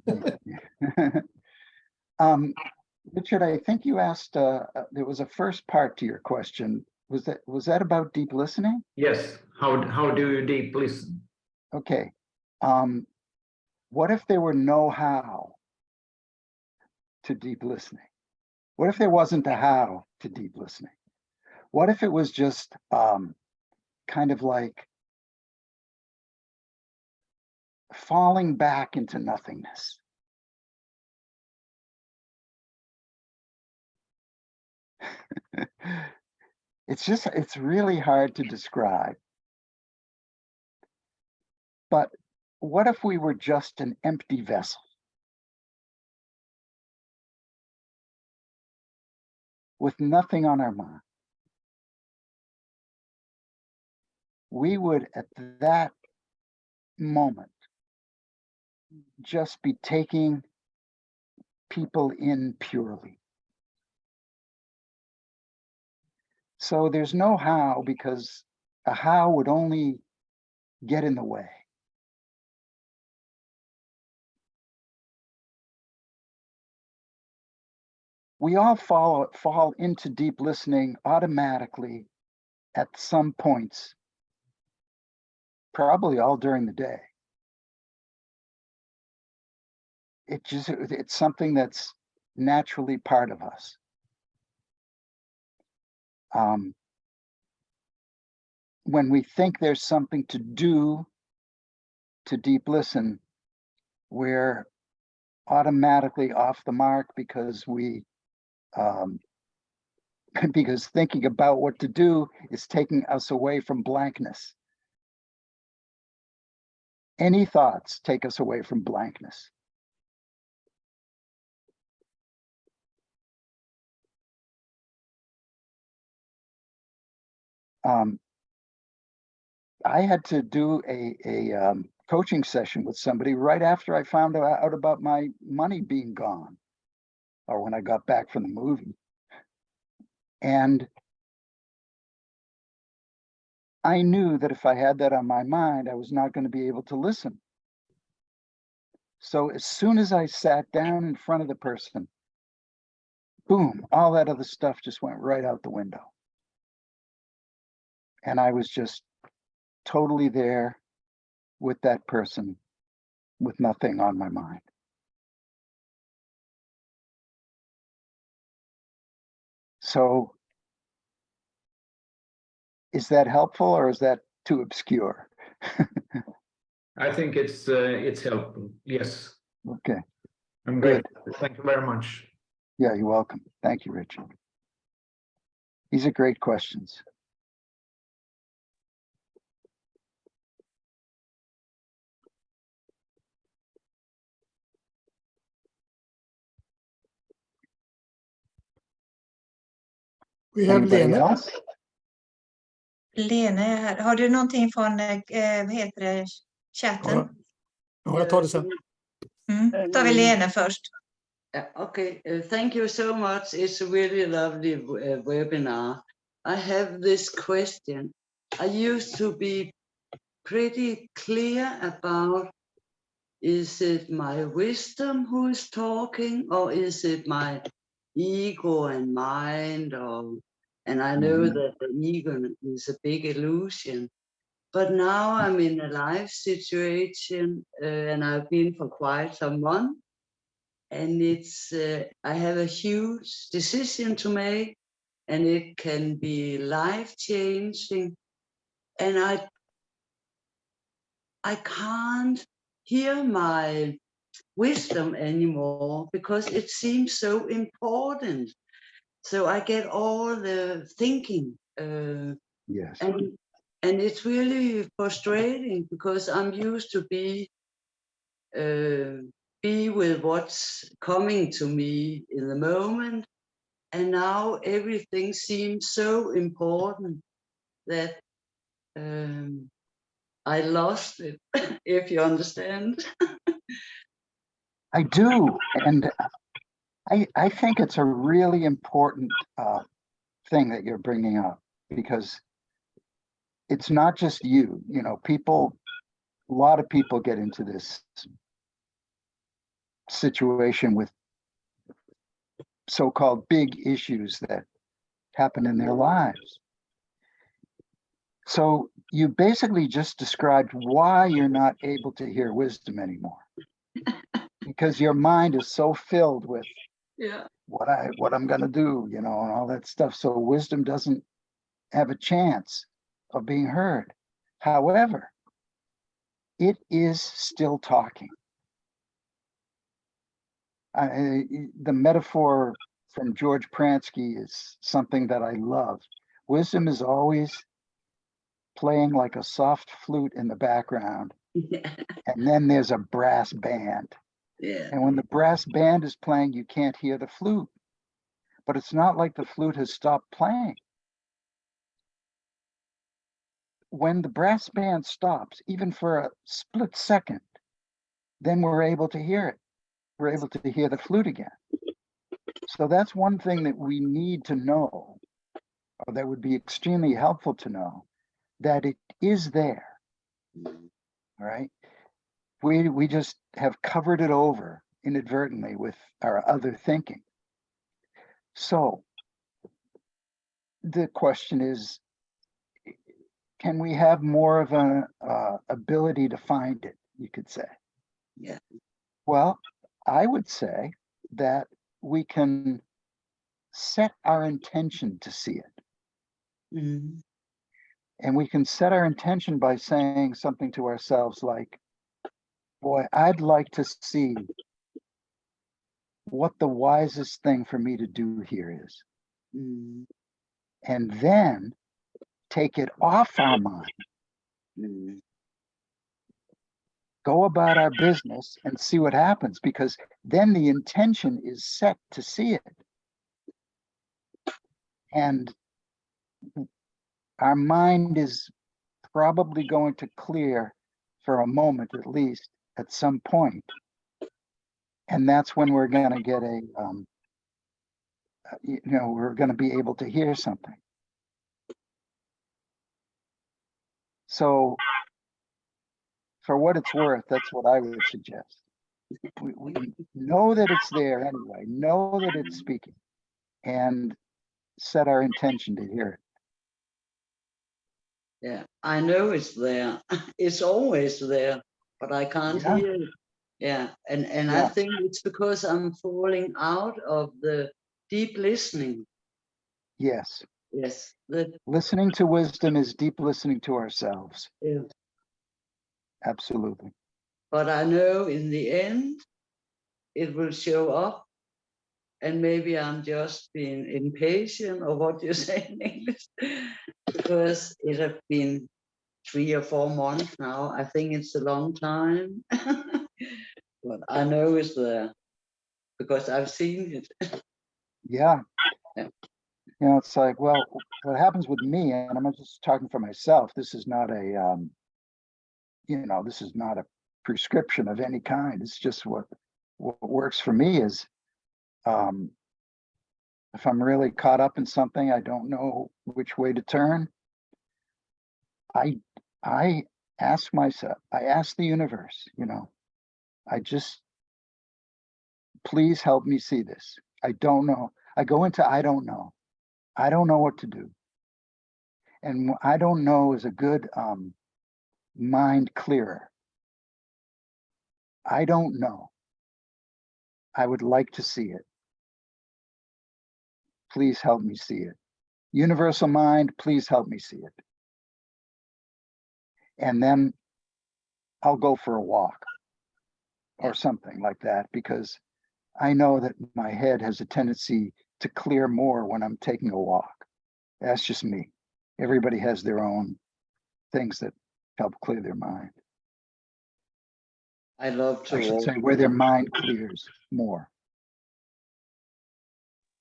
Richard, I think you asked, there was a first part to your question. Was that about deep listening? Yes. How do you deep listen? Okay. What if there were no how to deep listening? What if there wasn't a how to deep listening? What if it was just kind of like falling back into nothingness? It's really hard to describe. But what if we were just an empty vessel? With nothing on our mind? We would, at that moment, just be taking people in purely. So there's no how, because a how would only get in the way. We all fall into deep listening automatically at some points, probably all during the day. It's something that's naturally part of us. When we think there's something to do to deep listen, we're automatically off the mark because because thinking about what to do is taking us away from blankness. Any thoughts take us away from blankness. I had to do a coaching session with somebody right after I found out about my money being gone, or when I got back from the movie. And I knew that if I had that on my mind, I was not going to be able to listen. So as soon as I sat down in front of the person, boom, all that other stuff just went right out the window. And I was just totally there with that person with nothing on my mind. So is that helpful, or is that too obscure? I think it's helpful. Yes. Okay. I'm Good. great. Thank you very much. Yeah, you're welcome. Thank you, Richard. These are great questions. We have Anybody Lena. else? We have Anybody Lena. else? Lena är här. Har du någonting från vad heter det, chatten? Ja, jag tar det sen. Tar vi Lena först. Okay, thank you so much. It's a really lovely webinar. I have this question. I used to be pretty clear about, is it my wisdom who is talking, or is it my ego and mind? And I know that the ego is a big illusion. But now I'm in a life situation, and I've been for quite some months. And it's I have a huge decision to make, and it can be life-changing. And I can't hear my wisdom anymore because it seems so important. So I get all the thinking, Yes. and it's really frustrating because I'm used to be be with what's coming to me in the moment. And now everything seems so important that I lost it, if you understand. I do. And I think it's a really important thing that you're bringing up, because it's not just you, you know, a lot of people get into this situation with so-called big issues that happen in their lives. So you basically just described why you're not able to hear wisdom anymore. Because your mind is so filled with what I'm going to do, you know, and all that stuff. So wisdom doesn't have a chance of being heard. However, it is still talking. The metaphor from George Pransky is something that I love. Wisdom is always playing like a soft flute in the background, and then there's a brass band. And when the brass band is playing, you can't hear the flute. But it's not like the flute has stopped playing. When the brass band stops, even for a split second, then we're able to hear it. We're able to hear the flute again. So that's one thing that we need to know, or that would be extremely helpful to know, that it is there. All right. We just have covered it over inadvertently with our other thinking. So the question is, can we have more of an ability to find it, you could say? Yeah. Well, I would say that we can set our intention to see it. Mm-hmm. And we can set our intention by saying something to ourselves like, boy, I'd like to see what the wisest thing for me to do here is. Mm-hmm. And then take it off our mind, go about our business and see what happens, because then the intention is set to see it. And our mind is probably going to clear for a moment, at least at some point. And that's when we're going to get we're going to be able to hear something. So for what it's worth, that's what I would suggest. We know that it's there anyway, know that it's speaking, and set our intention to hear it. Yeah, I know it's there. It's always there, but I can't hear it. Yeah, and I think it's because I'm falling out of the deep listening. Yes. Yes. Listening to wisdom is deep listening to ourselves. Yeah. Absolutely. But I know in the end, it will show up. And maybe I'm just being impatient, or what you say in English, because it has been 3 or 4 months now. I think it's a long time. But I know it's there because I've seen it. Yeah. You know, it's like, well, what happens with me, and I'm just talking for myself, this is not a, this is not a prescription of any kind. It's just what works for me is, if I'm really caught up in something, I don't know which way to turn. I ask myself, I ask the universe, please help me see this. I don't know. I go into, I don't know. I don't know what to do. And I don't know is a good mind clearer. I don't know. I would like to see it. Please help me see it. Universal mind, please help me see it. And then I'll go for a walk or something like that, because I know that my head has a tendency to clear more when I'm taking a walk. That's just me. Everybody has their own things that help clear their mind. I love to I should walk. say, where their mind clears more.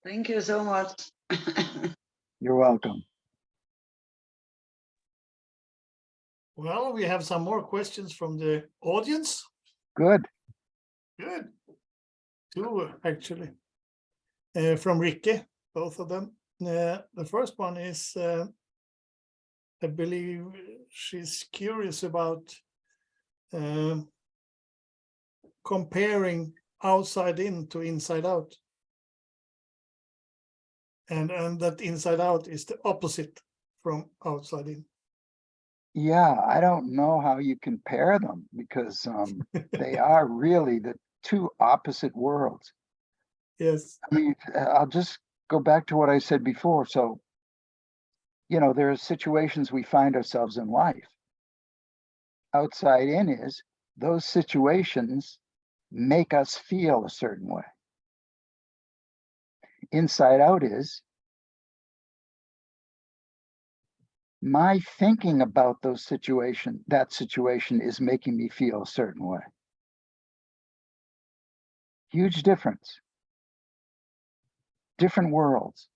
Thank you so much. You're welcome. Well, we have some more questions from the audience. Good. Good. Two, actually. From Ricky, both of them. The first one is, I believe she's curious about comparing outside in to inside out. And that inside out is the opposite from outside in. Yeah, I don't know how you compare them because they are really the two opposite worlds. Yes. I mean, I'll just go back to what I said before. So, you know, there are situations we find ourselves in life. Outside in is those situations make us feel a certain way. Inside out is my thinking about that situation is making me feel a certain way. Huge difference. Different worlds.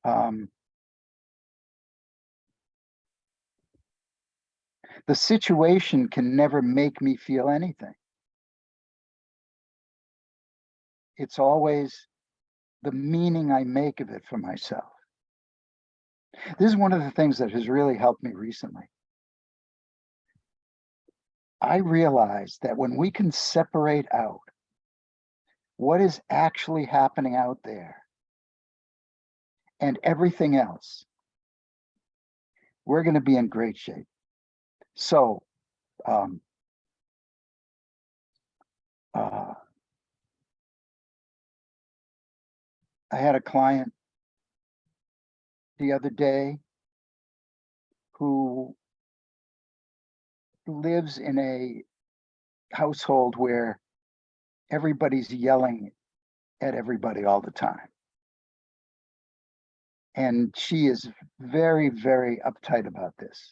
The situation can never make me feel anything. It's always the meaning I make of it for myself. This is one of the things that has really helped me recently. I realized that when we can separate out what is actually happening out there and everything else, we're going to be in great shape. So, I had a client the other day who lives in a household where everybody's yelling at everybody all the time. And she is very, very uptight about this.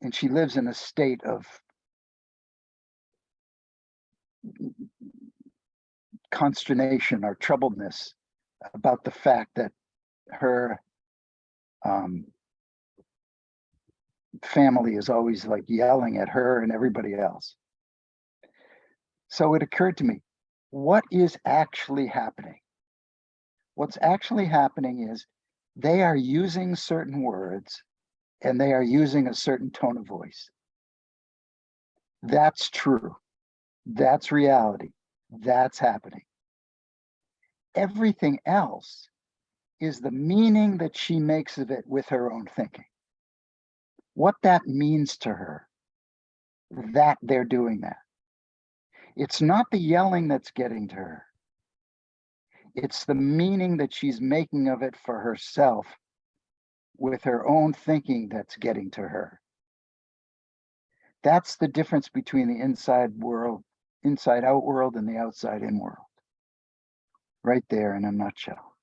And she lives in a state of consternation or troubledness about the fact that her family is always like yelling at her and everybody else. So it occurred to me, what is actually happening? What's actually happening is they are using certain words and they are using a certain tone of voice. That's true. That's reality. That's happening. Everything else is the meaning that she makes of it with her own thinking. What that means to her, that they're doing that. It's not the yelling that's getting to her. It's the meaning that she's making of it for herself with her own thinking that's getting to her. That's the difference between the inside out world and the outside in world. Right there in a nutshell.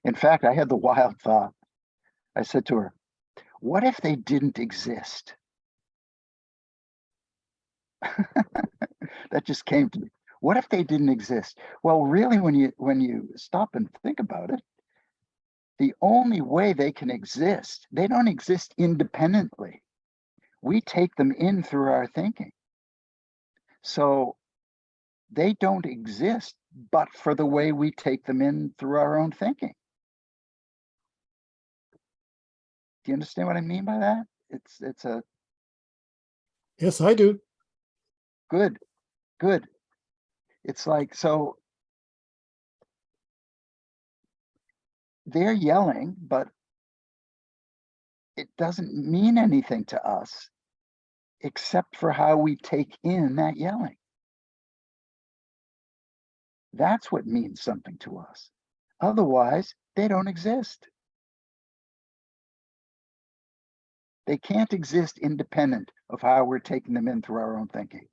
In fact, I had the wild thought. I said to her, what if they didn't exist? That just came to me. What if they didn't exist? Well, really, when you stop and think about it, the only way they can exist, they don't exist independently. We take them in through our thinking. So they don't exist, but for the way we take them in through our own thinking. Do you understand what I mean by that? It's a Yes, I do. good. It's like, so they're yelling, but it doesn't mean anything to us except for how we take in that yelling. That's what means something to us. Otherwise, they don't exist. They can't exist independent of how we're taking them in through our own thinking.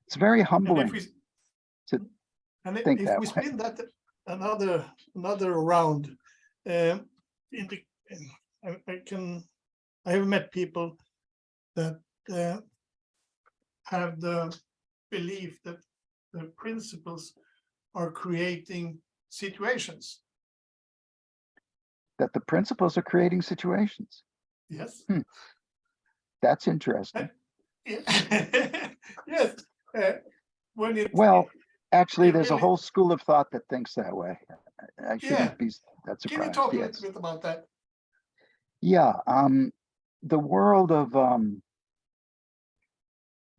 It's very humbling to think that way. another round. I have met people that have the belief that the principles are creating situations. That the principles are creating situations. Yes. That's interesting. Yes. When it, Well, actually, it there's a really- whole school of thought that thinks that way. I shouldn't be that Can you surprised. talk a Yes. little bit about that? Yeah. The world of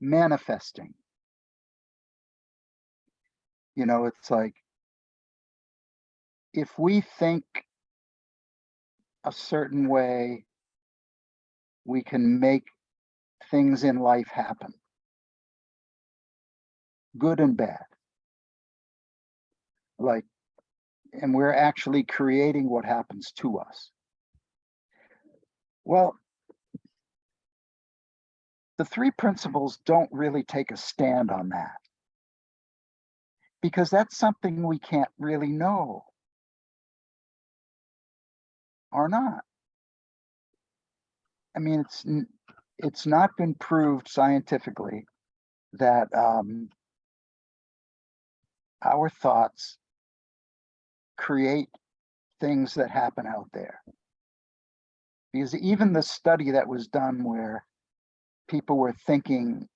manifesting. You know, it's like if we think a certain way, we can make things in life happen, good and bad. Like, and we're actually creating what happens to us. Well, the three principles don't really take a stand on that, because that's something we can't really know or not. I mean, it's not been proved scientifically that our thoughts create things that happen out there. Because even the study that was done where people were thinking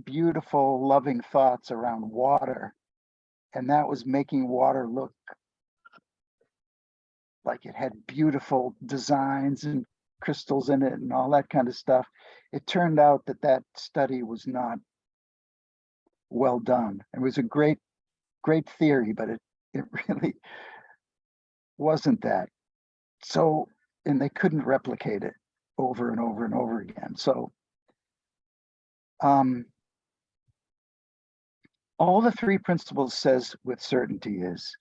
beautiful, loving thoughts around water, and that was making water look like it had beautiful designs and crystals in it and all that kind of stuff. It turned out that that study was not well done. It was a great theory, but it really wasn't that. So, and they couldn't replicate it over and over and over again. So, all the three principles says with certainty is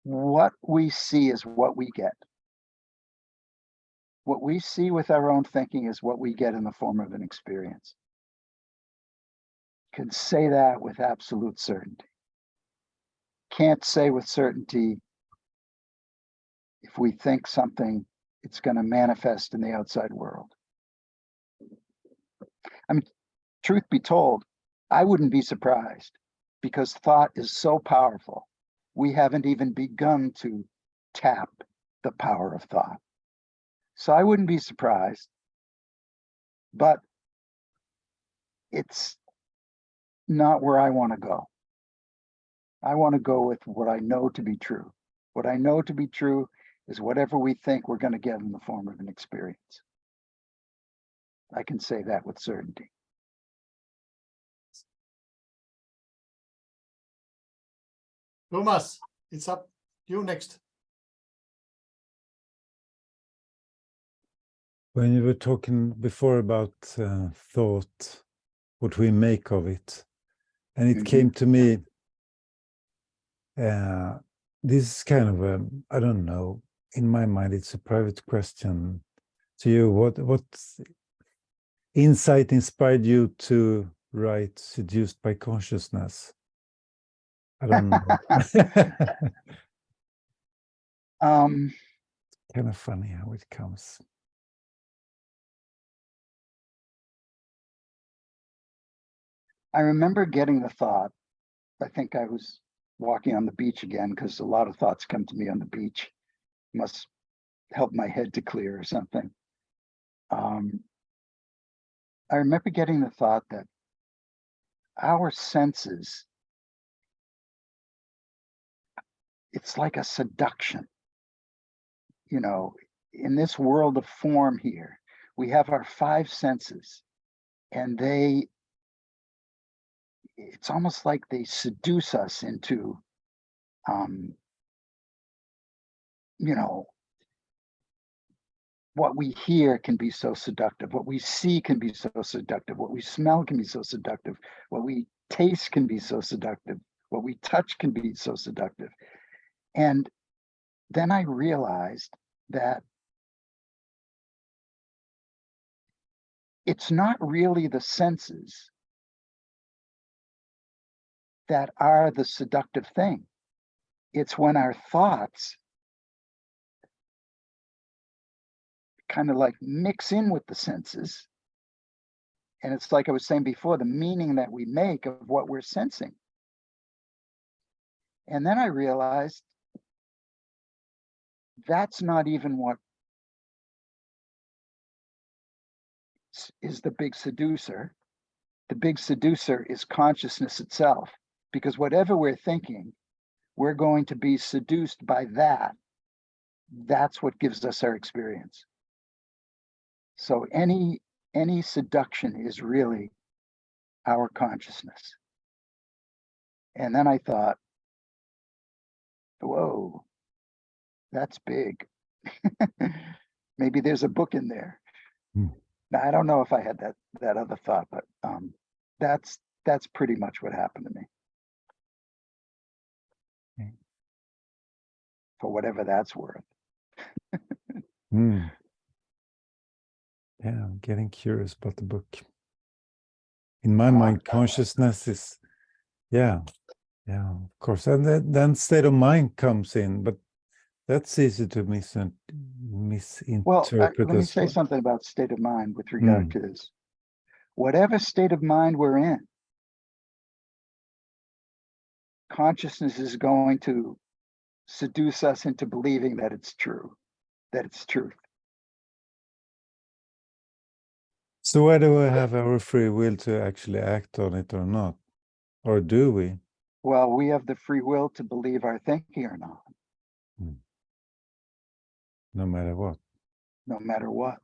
what we see is what we get. What we see with our own thinking is what we get in the form of an experience. Can say that with absolute certainty. Can't say with certainty if we think something, it's going to manifest in the outside world. I mean, truth be told, I wouldn't be surprised, because thought is so powerful. We haven't even begun to tap the power of thought. So I wouldn't be surprised, but it's not where I want to go. I want to go with what I know to be true. What I know to be true is whatever we think we're going to get in the form of an experience. I can say that with certainty. Thomas, it's up. You next. When you were talking before about thought, what we make of it, and it came to me, this is kind of a, I don't know, in my mind, it's a private question to you. What insight inspired you to write Seduced by Consciousness? I don't know. Kind of funny how it comes. I remember getting the thought, I think I was walking on the beach again, because a lot of thoughts come to me on the beach. Must help my head to clear or something. I remember getting the thought that our senses, it's like a seduction. You know, in this world of form here, we have our five senses, and it's almost like they seduce us into, you know, what we hear can be so seductive, what we see can be so seductive, what we smell can be so seductive, what we taste can be so seductive, what we touch can be so seductive. And then I realized that it's not really the senses that are the seductive thing. It's when our thoughts kind of like mix in with the senses. And it's like I was saying before, the meaning that we make of what we're sensing. And then I realized that's not even what is the big seducer. The big seducer is consciousness itself, because whatever we're thinking, we're going to be seduced by that. That's what gives us our experience. So any seduction is really our consciousness. And then I thought, whoa, that's big. Maybe there's a book in there. Now, I don't know if I had that other thought, but that's pretty much what happened to me. Okay. For whatever that's worth. Yeah, I'm getting curious about the book. In my mind, consciousness is, yeah, of course. And then state of mind comes in, but that's easy to misinterpret. Well, let me as say well. something about state of mind with regard to this. Whatever state of mind we're in, consciousness is going to seduce us into believing that it's true, that it's truth. So why do we have our free will to actually act on it or not? Or do we? Well, we have the free will to believe our thinking or not. No matter what. No matter what.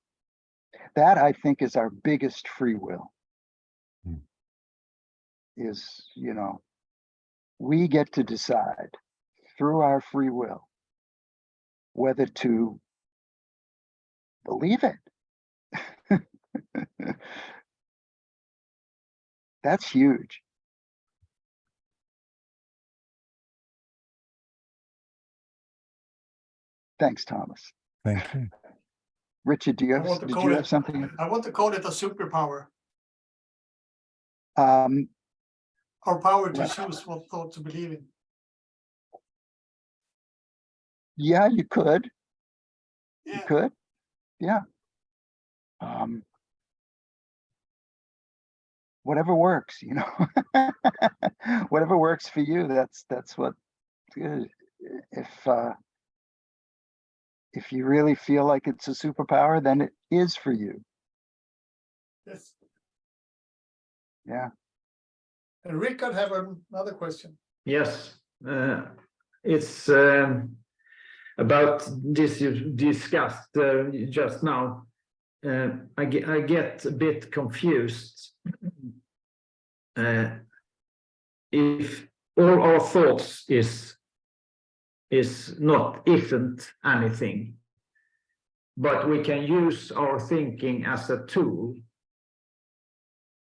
That, I think, is our biggest free will. Is, we get to decide through our free will whether to believe it. That's huge. Thanks, Thomas. Thank you. Richard, did you have something? I want to call it a superpower. Um, Our power to well, choose what thought to believe in. Yeah, you could. Yeah. You could. Yeah. Whatever works, whatever works for you. That's what. If you really feel like it's a superpower, then it is for you. Yes. Yeah. And Rickard have another question. Yes, it's about this you discussed just now. I get a bit confused. If all our thoughts isn't anything, but we can use our thinking as a tool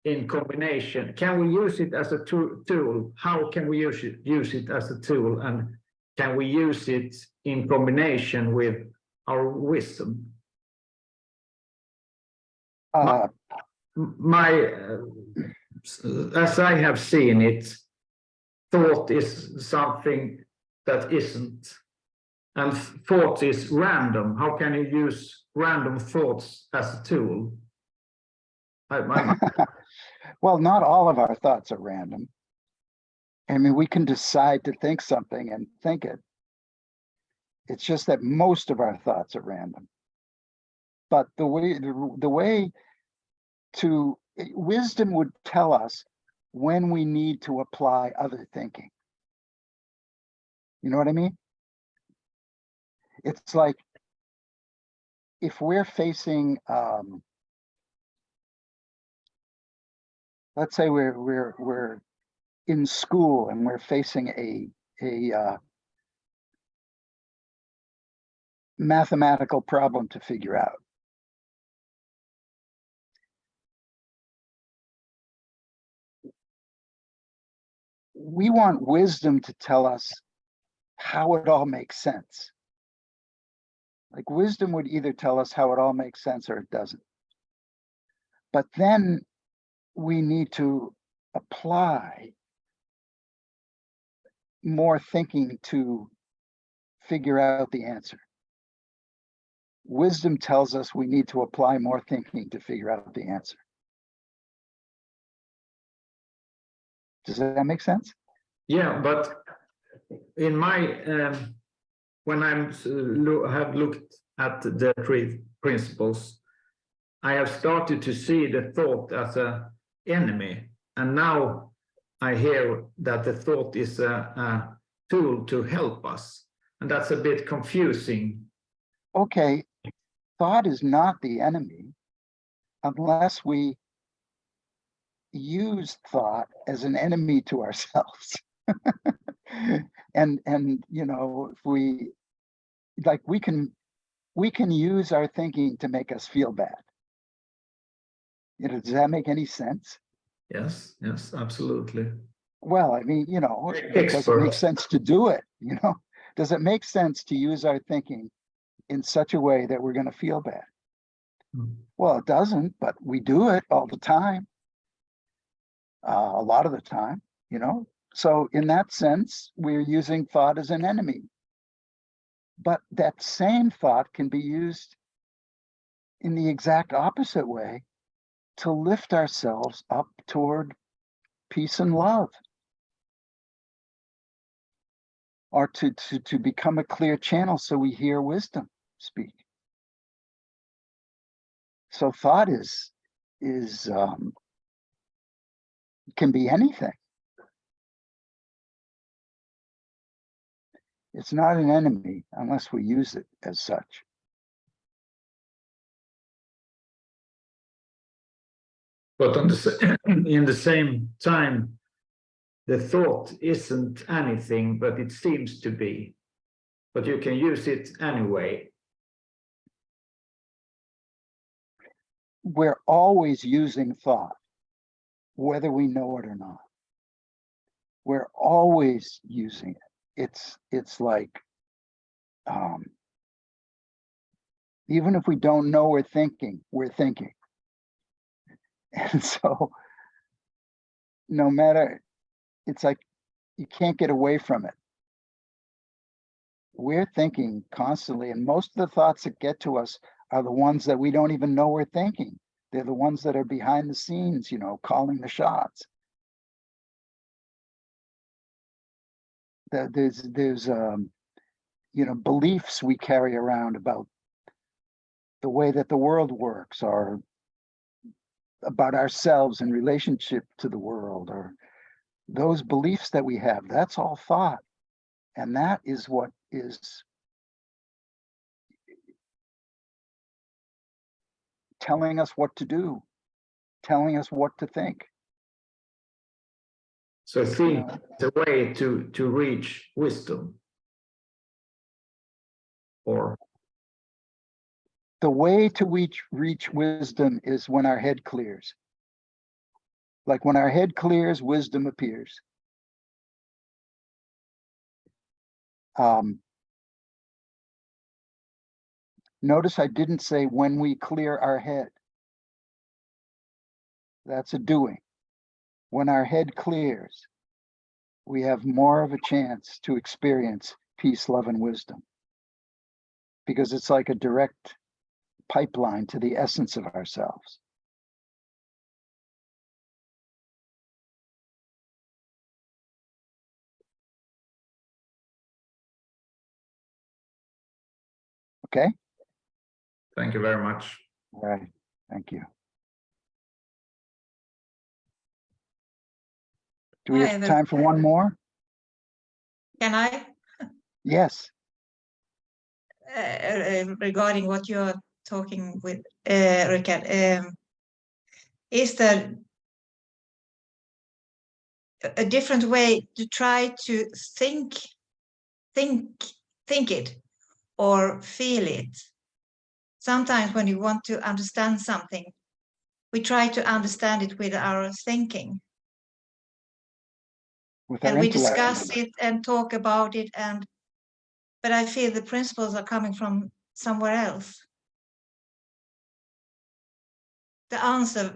in combination. Can we use it as a tool? How can we use it as a tool? And can we use it in combination with our wisdom? As I have seen it, thought is something that isn't. And thought is random. How can you use random thoughts as a tool? Well, not all of our thoughts are random. I mean, we can decide to think something and think it. It's just that most of our thoughts are random. But the way to wisdom would tell us when we need to apply other thinking. You know what I mean? It's like if we're facing, let's say we're in school and we're facing a mathematical problem to figure out. We want wisdom to tell us how it all makes sense. Like wisdom would either tell us how it all makes sense or it doesn't. But then we need to apply more thinking to figure out the answer. Wisdom tells us we need to apply more thinking to figure out the answer. Does that make sense? Yeah, but in my when I'm have looked at the three principles, I have started to see the thought as an enemy, and now I hear that the thought is a tool to help us, and that's a bit confusing. Okay, thought is not the enemy unless we use thought as an enemy to ourselves. and you know, if we like, we can use our thinking to make us feel bad. You know, does that make any sense? Yes, yes, absolutely. Well, I mean, you know, it doesn't make sense to do it, you know? Does it make sense to use our thinking in such a way that we're going to feel bad? Well, it doesn't, but we do it all the time. A lot of the time, you know? So in that sense, we're using thought as an enemy. But that same thought can be used in the exact opposite way to lift ourselves up toward peace and love, or to become a clear channel so we hear wisdom speak. So thought can be anything. It's not an enemy unless we use it as such. But on in the same time, the thought isn't anything, but it seems to be. But you can use it anyway. We're always using thought, whether we know it or not. We're always using it. It's like, even if we don't know we're thinking. And so no matter, it's like you can't get away from it. We're thinking constantly, and most of the thoughts that get to us are the ones that we don't even know we're thinking. They're the ones that are behind the scenes, you know, calling the shots. There's you know, beliefs we carry around about the way that the world works, or about ourselves in relationship to the world, or those beliefs that we have. That's all thought. And that is what is telling us what to do, telling us what to think. So think the way to reach wisdom. Or the way to reach wisdom is when our head clears. Like when our head clears, wisdom appears. Notice I didn't say when we clear our head. That's a doing. When our head clears, we have more of a chance to experience peace, love, and wisdom, because it's like a direct pipeline to the essence of ourselves. Okay? thank you very much. All right, thank you. Do we have time for one more? Can I? Yes. Regarding what you're talking with, Rikard, is there a different way to try to think it or feel it? Sometimes when you want to understand something, we try to understand it with our thinking. And we discuss it and talk about it, but I feel the principles are coming from somewhere else. The answer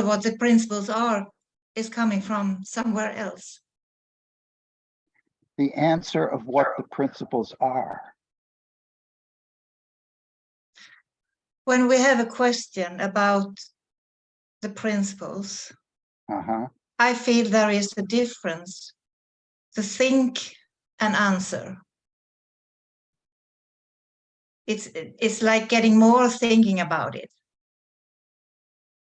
what the principles are is coming from somewhere else. The answer of what the principles are. When we have a question about the principles, Uh-huh. I feel there is a difference to think and answer. It's like getting more thinking about it.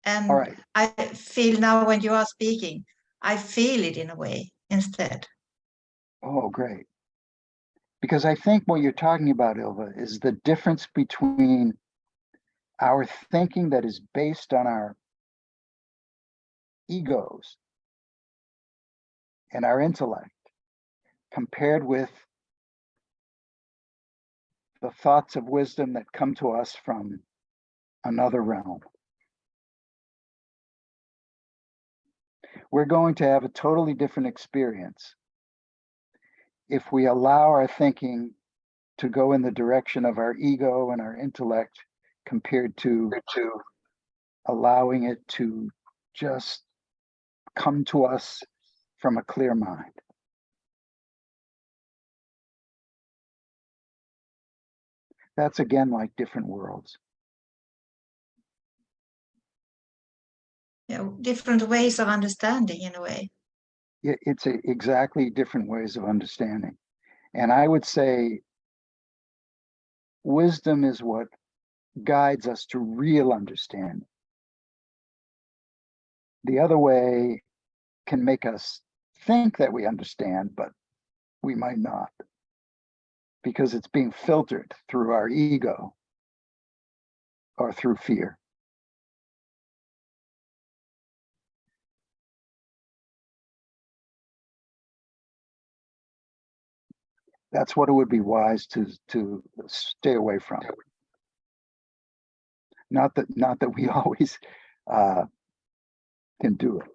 And All right. I feel now when you are speaking, I feel it in a way instead. Oh, great. Because I think what you're talking about, Ilva, is the difference between our thinking that is based on our egos and our intellect compared with the thoughts of wisdom that come to us from another realm. We're going to have a totally different experience if we allow our thinking to go in the direction of our ego and our intellect compared to allowing it to just come to us from a clear mind. That's again like different worlds. You know, different ways of understanding in a way. It's exactly different ways of understanding. And I would say wisdom is what guides us to real understanding. The other way can make us think that we understand, but we might not, because it's being filtered through our ego or through fear. That's what it would be wise to stay away from. Not that we always can do it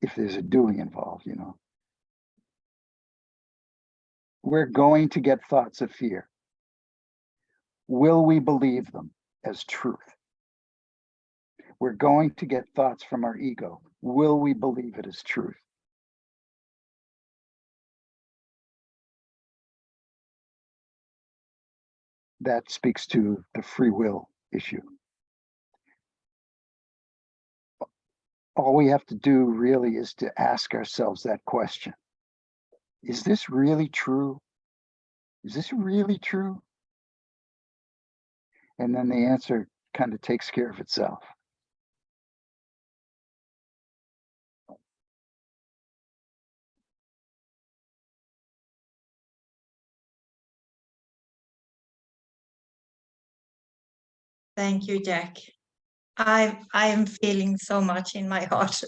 if there's a doing involved, you know. We're going to get thoughts of fear. Will we believe them as truth? We're going to get thoughts from our ego. Will we believe it as truth? That speaks to the free will issue. All we have to do really is to ask ourselves that question. Is this really true? Is this really true? And then the answer kind of takes care of itself. Thank you, Jack. I am feeling so much in my heart.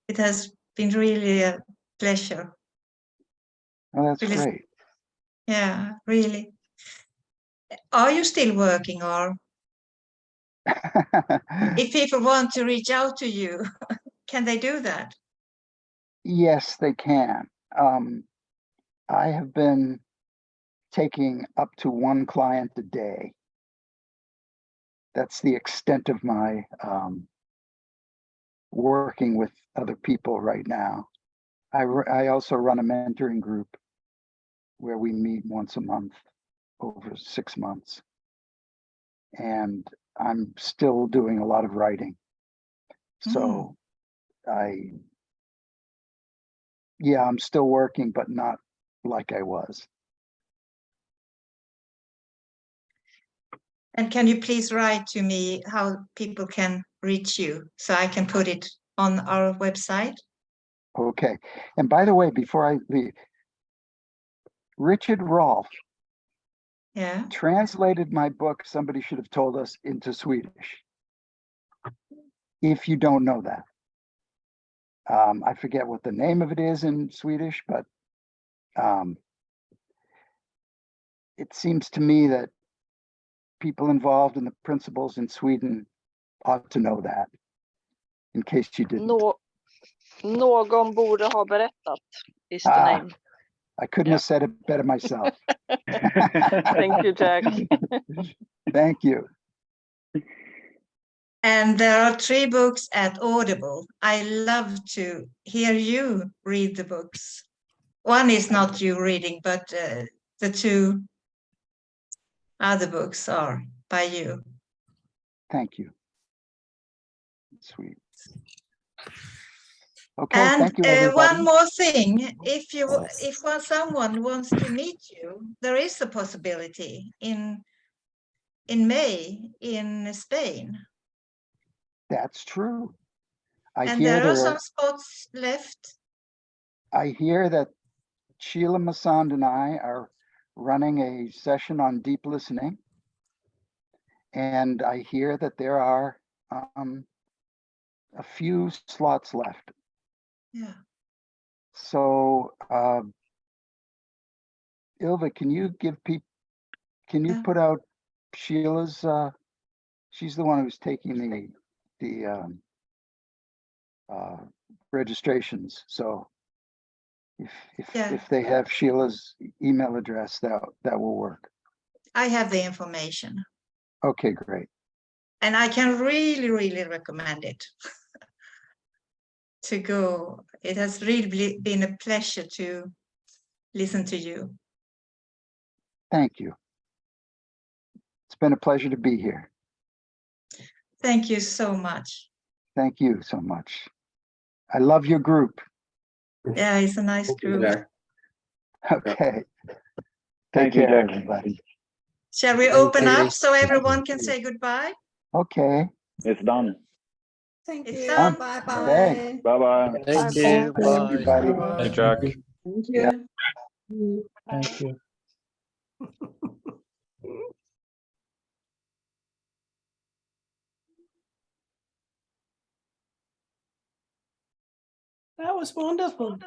It has been really a pleasure. Oh, that's Really, great. yeah, really. Are you still working, or if people want to reach out to you, can they do that? Yes, they can. I have been taking up to one client a day. That's the extent of my working with other people right now. I also run a mentoring group where we meet once a month over 6 months. And I'm still doing a lot of writing. So I'm still working, but not like I was. And can you please write to me how people can reach you so I can put it on our website? Okay. And by the way, before I leave, Richard Rolfe translated my book, Somebody Should Have Told Us, into Swedish. If you don't know that. I forget what the name of it is in Swedish, but it seems to me that people involved in the principles in Sweden ought to know that, in case you didn't. Någon borde ha berättat is the name. I couldn't have said it better myself. Thank you, Jack. Thank you. And there are 3 books at Audible. I love to hear you read the books. One is not you reading, but the 2 other books are by you. Thank you. Sweet. Okay, And thank you, everybody. one more thing, if someone wants to meet you, there is a possibility in May in Spain. That's true. I And hear there are there some spots left. I hear that Sheila Masand and I are running a session on deep listening. And I hear that there are a few slots left. Yeah. So Ilva, can you give people, can you Yeah. put out Sheila's, she's the one who's taking the registrations. So if they have Sheila's email address, that will work. I have the information. Okay, great. And I can really, really recommend it to go. It has really been a pleasure to listen to you. Thank you. It's been a pleasure to be here. Thank you so much. Thank you so much. I love your group. Yeah, it's a nice group. Okay. Thank Take you, care, Jack. everybody. Shall we open up so everyone can say goodbye? Okay. It's done. Thank It's you. done. Bye Okay. bye. Bye-bye. Thank you. Thank you, everybody. Bye-bye. Jack. Thank Yeah. you. Thank you. That was wonderful.